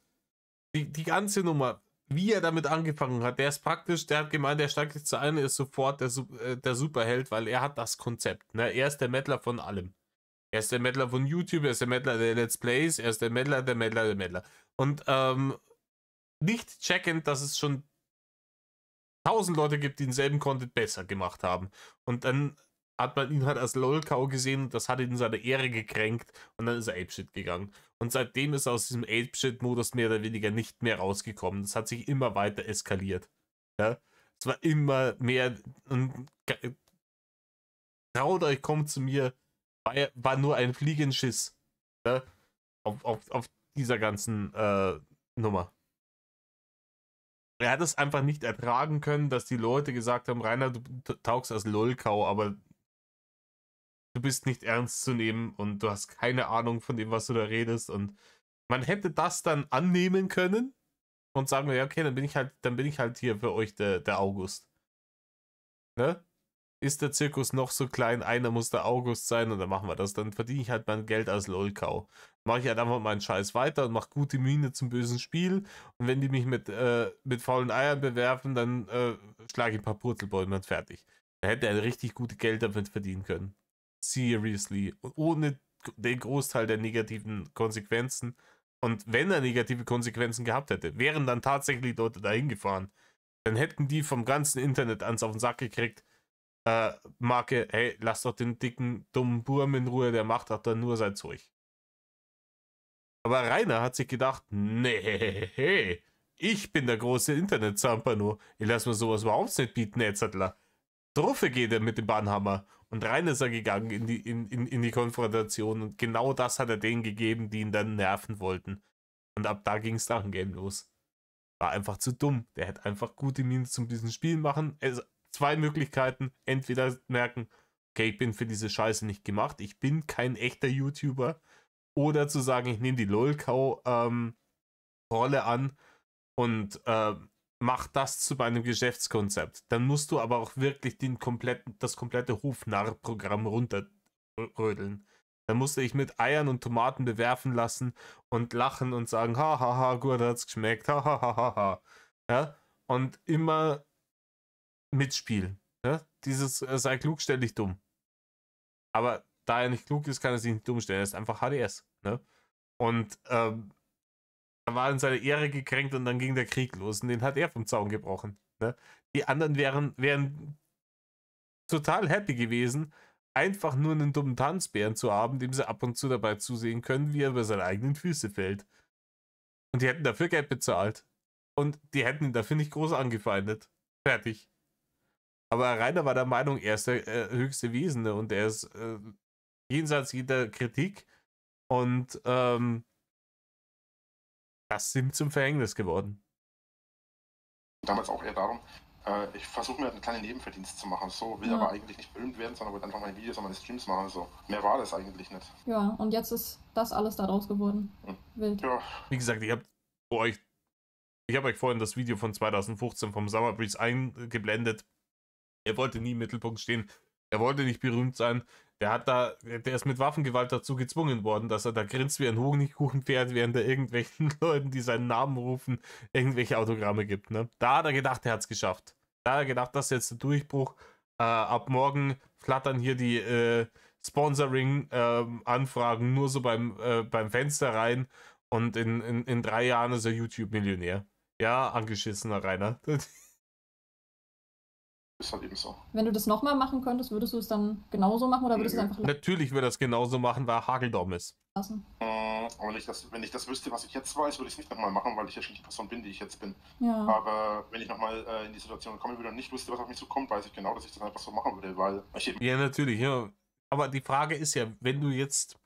Die ganze Nummer, wie er damit angefangen hat, der ist praktisch, der hat gemeint, der steigt jetzt ein, ist sofort der Superheld, weil er hat das Konzept. Ne? Er ist der Mettler von allem. Er ist der Mettler von YouTube, er ist der Mettler der Let's Plays, er ist der Mettler, der Mettler, der Mettler. Und nicht checkend, dass es schon 1000 Leute gibt, die denselben Content besser gemacht haben. Und dann hat man ihn halt als LOL-Cow gesehen, das hat ihn seine Ehre gekränkt und dann ist er Apeshit gegangen. Und seitdem ist er aus diesem Apeshit-Modus mehr oder weniger nicht mehr rausgekommen. Das hat sich immer weiter eskaliert. Ja? Es war immer mehr und traut euch, kommt zu mir, war nur ein Fliegenschiss. Ja? Auf dieser ganzen Nummer. Er hat es einfach nicht ertragen können, dass die Leute gesagt haben, Rainer, du taugst als LOL-Cow, aber du bist nicht ernst zu nehmen und du hast keine Ahnung von dem, was du da redest. Und man hätte das dann annehmen können und sagen, ja, okay, dann bin ich halt hier für euch der August. Ne? Ist der Zirkus noch so klein, einer muss der August sein und dann machen wir das. Dann verdiene ich halt mein Geld als LOL-Cow. Mache ich halt einfach meinen Scheiß weiter und mache gute Miene zum bösen Spiel. Und wenn die mich mit faulen Eiern bewerfen, dann schlage ich ein paar Purzelbäume und fertig. Da hätte er richtig gute Geld damit verdienen können. Seriously. Und ohne den Großteil der negativen Konsequenzen. Und wenn er negative Konsequenzen gehabt hätte, wären dann tatsächlich Leute dahin gefahren. Dann hätten die vom ganzen Internet ans auf den Sack gekriegt. Marke, hey, lass doch den dicken, dummen Burm in Ruhe, der macht doch dann nur sein Zeug. Aber Rainer hat sich gedacht, nee, ich bin der große Internet-Zampano. Ich lass mir sowas überhaupt nicht bieten, Etzertler. Druffe geht er mit dem Bahnhammer. Und Rainer ist er gegangen in die Konfrontation. Und genau das hat er denen gegeben, die ihn dann nerven wollten. Und ab da ging es nach dem Game los. War einfach zu dumm. Der hätte einfach gute Miene zum diesen Spiel machen. Also, zwei Möglichkeiten. Entweder merken, okay, ich bin für diese Scheiße nicht gemacht. Ich bin kein echter YouTuber. oder zu sagen, ich nehme die LOL-Rolle an und mach das zu meinem Geschäftskonzept. Dann musst du aber auch wirklich das komplette Hofnarr-Programm runterrödeln. Dann musste ich mit Eiern und Tomaten bewerfen lassen und lachen und sagen, hahaha, gut hat's geschmeckt, hahaha. Ja? Und immer mitspielen. Ja? Dieses sei klug, stell dich dumm. Aber da er nicht klug ist, kann er sich nicht dumm stellen. Er ist einfach HDS. Ne? Und er war in seine Ehre gekränkt und dann ging der Krieg los und den hat er vom Zaun gebrochen. Ne? Die anderen wären total happy gewesen, einfach nur einen dummen Tanzbären zu haben, dem sie ab und zu dabei zusehen können, wie er über seine eigenen Füße fällt. Und die hätten dafür Geld bezahlt. Und die hätten ihn dafür nicht groß angefeindet. Fertig. Aber Rainer war der Meinung, er ist der höchste Wesende und er ist jenseits jeder Kritik. Und das ist ihm zum Verhängnis geworden. Damals auch eher darum, ich versuche mir einen kleinen Nebenverdienst zu machen. So will aber eigentlich nicht berühmt werden, sondern wollte einfach meine Videos und meine Streams machen. So. Mehr war das eigentlich nicht. Ja, und jetzt ist das alles daraus geworden. Wild. Ja. Wie gesagt, ich habe euch vorhin das Video von 2015 vom Summer Breeze eingeblendet. Er wollte nie im Mittelpunkt stehen. Er wollte nicht berühmt sein. Der ist mit Waffengewalt dazu gezwungen worden, dass er da grinst wie ein Honigkuchenpferd, während er irgendwelchen Leuten, die seinen Namen rufen, irgendwelche Autogramme gibt. Ne? Da hat er gedacht, er hat es geschafft. Da hat er gedacht, das ist jetzt der Durchbruch. Ab morgen flattern hier die Sponsoring-Anfragen nur so beim Fenster rein und in 3 Jahren ist er YouTube-Millionär. Ja, angeschissener Rainer. Ist halt eben so. Wenn du das nochmal machen könntest, würdest du es dann genauso machen oder würdest du es einfach Natürlich würde er es genauso machen, weil er Hageldom ist. lassen? Aber wenn ich das wüsste, was ich jetzt weiß, würde ich es nicht nochmal machen, weil ich ja schon die Person bin, die ich jetzt bin. Ja. Aber wenn ich nochmal in die Situation kommen würde und nicht wüsste, was auf mich zukommt, weiß ich genau, dass ich das einfach so machen würde, weil ich eben... Ja, natürlich, ja. Aber die Frage ist ja, wenn du jetzt,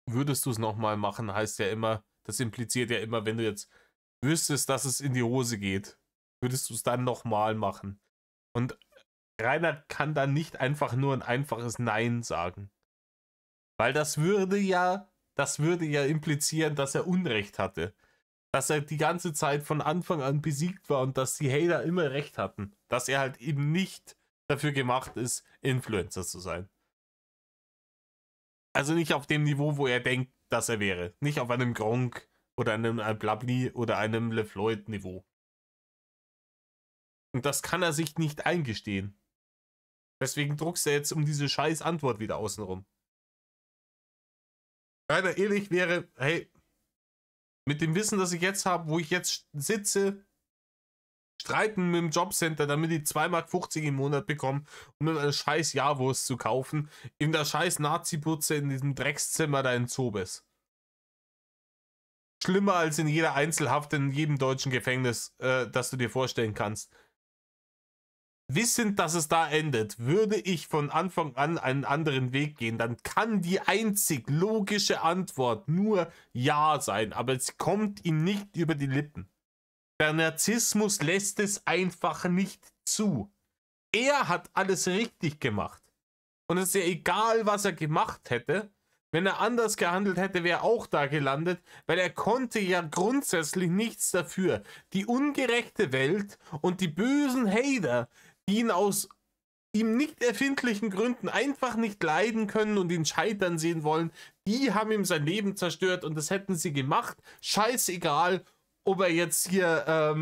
würdest du es nochmal machen, heißt ja immer, das impliziert ja immer, wenn du jetzt wüsstest, dass es in die Hose geht, würdest du es dann nochmal machen. Und Rainer kann dann nicht einfach nur ein einfaches Nein sagen. Weil das würde ja implizieren, dass er Unrecht hatte. Dass er die ganze Zeit von Anfang an besiegt war und dass die Hater immer recht hatten. Dass er halt eben nicht dafür gemacht ist, Influencer zu sein. Also nicht auf dem Niveau, wo er denkt, dass er wäre. Nicht auf einem Gronk oder einem Blabli oder einem LeFloid Niveau. Und das kann er sich nicht eingestehen. Deswegen druckst er jetzt um diese scheiß Antwort wieder außenrum. Rainer ehrlich wäre, hey, mit dem Wissen, das ich jetzt habe, wo ich jetzt sitze, streiten mit dem Jobcenter, damit ich 2,50 Mark im Monat bekomme, um mir eine scheiß Jahrwurst zu kaufen, in der scheiß Nazi-Putze in diesem Dreckszimmer da in Zobes. Schlimmer als in jeder Einzelhaft in jedem deutschen Gefängnis, das du dir vorstellen kannst. Wissend, dass es da endet, würde ich von Anfang an einen anderen Weg gehen, dann kann die einzig logische Antwort nur Ja sein, aber es kommt ihm nicht über die Lippen. Der Narzissmus lässt es einfach nicht zu. Er hat alles richtig gemacht. Und es ist ja egal, was er gemacht hätte. Wenn er anders gehandelt hätte, wäre er auch da gelandet, weil er konnte ja grundsätzlich nichts dafür. Die ungerechte Welt und die bösen Hater, die ihn aus ihm nicht erfindlichen Gründen einfach nicht leiden können und ihn scheitern sehen wollen, die haben ihm sein Leben zerstört und das hätten sie gemacht. Scheißegal, ob er jetzt hier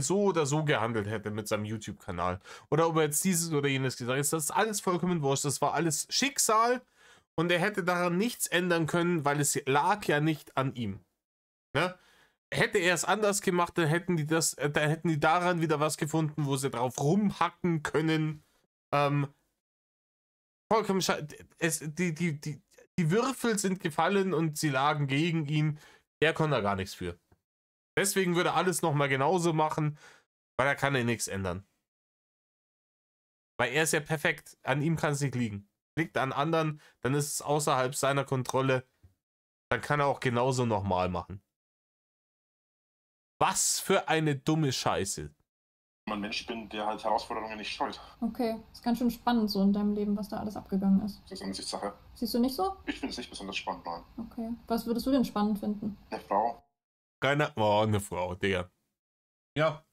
so oder so gehandelt hätte mit seinem YouTube-Kanal. Oder ob er jetzt dieses oder jenes gesagt hat. Das ist alles vollkommen wurscht. Das war alles Schicksal und er hätte daran nichts ändern können, weil es lag ja nicht an ihm. Ne? Hätte er es anders gemacht, dann hätten die daran wieder was gefunden, wo sie drauf rumhacken können. Vollkommen die Würfel sind gefallen und sie lagen gegen ihn. Er konnte da gar nichts für. Deswegen würde er alles nochmal genauso machen, weil er kann ja nichts ändern. Weil er ist ja perfekt. An ihm kann es nicht liegen. Liegt an anderen, dann ist es außerhalb seiner Kontrolle. Dann kann er auch genauso nochmal machen. Was für eine dumme Scheiße. ein Mensch bin, der halt Herausforderungen nicht scheut. Okay, ist ganz schön spannend so in deinem Leben, was da alles abgegangen ist. Das ist eine Ansichtssache. Siehst du nicht so? Ich finde es nicht besonders spannend, nein. Okay. Was würdest du denn spannend finden? Eine Frau. Eine Frau, Digga. Ja.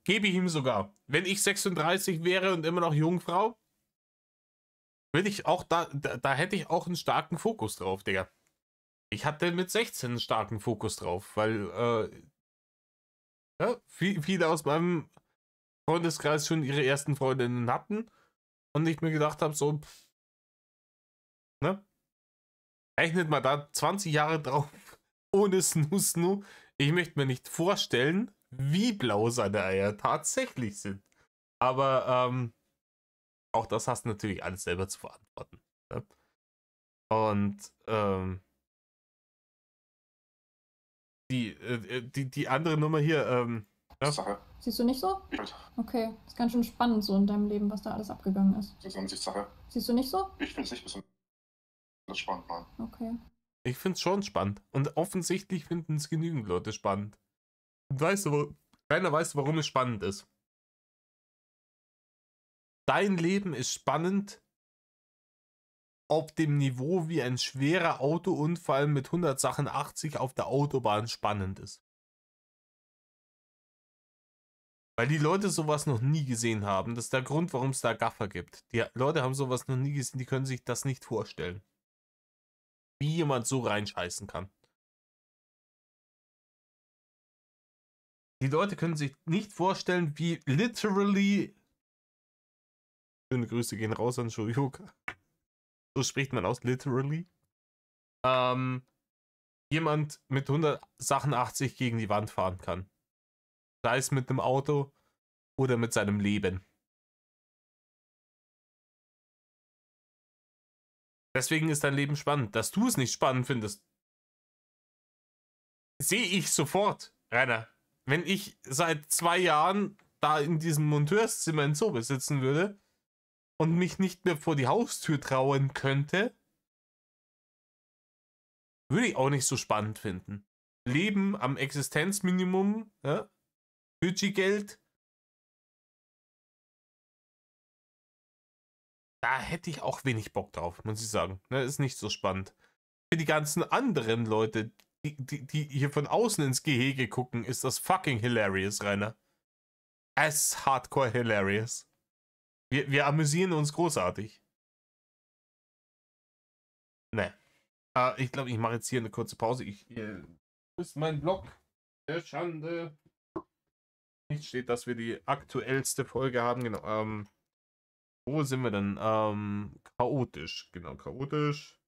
Gebe ich ihm sogar. Wenn ich 36 wäre und immer noch Jungfrau, würde ich auch da hätte ich auch einen starken Fokus drauf, Digga. Ich hatte mit 16 einen starken Fokus drauf, weil ja, viele aus meinem Freundeskreis schon ihre ersten Freundinnen hatten und ich mir gedacht habe, so, ne? Rechnet mal da 20 Jahre drauf, ohne Snoo. Ich möchte mir nicht vorstellen, wie blau seine Eier tatsächlich sind. Aber auch das hast du natürlich alles selber zu verantworten. Ne? Und die andere Nummer hier, ja? Sache. Siehst du nicht so? Ich halt. Okay, ist ganz schön spannend so in deinem Leben, was da alles abgegangen ist. Das ist eine Ansichtssache. Siehst du nicht so? Ich finde es nicht besonders spannend, nein. Okay. Ich finde es schon spannend. Und offensichtlich finden es genügend Leute spannend. Und keiner weiß, warum es spannend ist. Dein Leben ist spannend auf dem Niveau, wie ein schwerer Autounfall mit 180 auf der Autobahn spannend ist. Weil die Leute sowas noch nie gesehen haben. Das ist der Grund, warum es da Gaffer gibt. Die Leute haben sowas noch nie gesehen, die können sich das nicht vorstellen. Wie jemand so reinscheißen kann. Die Leute können sich nicht vorstellen, wie literally... Schöne Grüße gehen raus an Shoyoka. So spricht man aus, literally. Jemand mit 180 gegen die Wand fahren kann. Sei es mit einem Auto oder mit seinem Leben. Deswegen ist dein Leben spannend. Dass du es nicht spannend findest, sehe ich sofort, Rainer. Wenn ich seit 2 Jahren da in diesem Monteurszimmer in Sobe sitzen würde und mich nicht mehr vor die Haustür trauen könnte, würde ich auch nicht so spannend finden. Leben am Existenzminimum, ja? Budgetgeld. Da hätte ich auch wenig Bock drauf, muss ich sagen. Das ist nicht so spannend. Für die ganzen anderen Leute, die hier von außen ins Gehege gucken, ist das fucking hilarious, Rainer. Es ist hardcore hilarious. Wir amüsieren uns großartig. Ne. Ich glaube, ich mache jetzt hier eine kurze Pause. Wo ist mein Blog der Schande? Nicht steht, dass wir die aktuellste Folge haben. Genau. Wo sind wir denn? Chaotisch. Genau, chaotisch.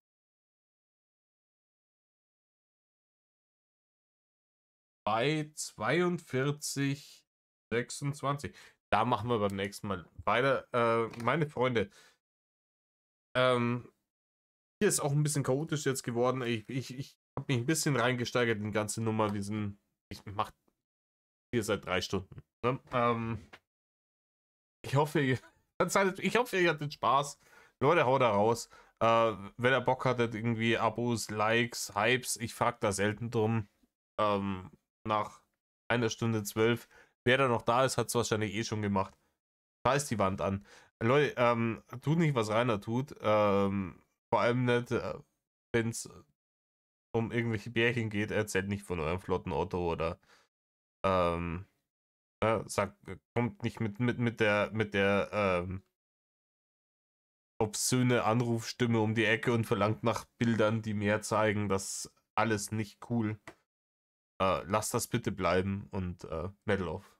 Bei 42, 26. Da machen wir beim nächsten Mal weiter. Meine Freunde. Hier ist auch ein bisschen chaotisch jetzt geworden. Ich habe mich ein bisschen reingesteigert in die ganze Nummer. Ich mache hier seit 3 Stunden. Ne? Ich hoffe, ihr hattet Spaß. Leute, haut da raus. Wenn ihr Bock hattet, irgendwie Abos, Likes, Hypes, ich frage da selten drum. Nach 1 Stunde 12. Wer da noch da ist, hat es wahrscheinlich eh schon gemacht. Scheiß die Wand an. Leute, tut nicht, was Rainer tut. Vor allem nicht, wenn es um irgendwelche Bärchen geht. Erzählt nicht von eurem flotten Auto oder kommt nicht mit der obszöne Anrufstimme um die Ecke und verlangt nach Bildern, die mehr zeigen. Das alles nicht cool. Lasst das bitte bleiben und Metal off.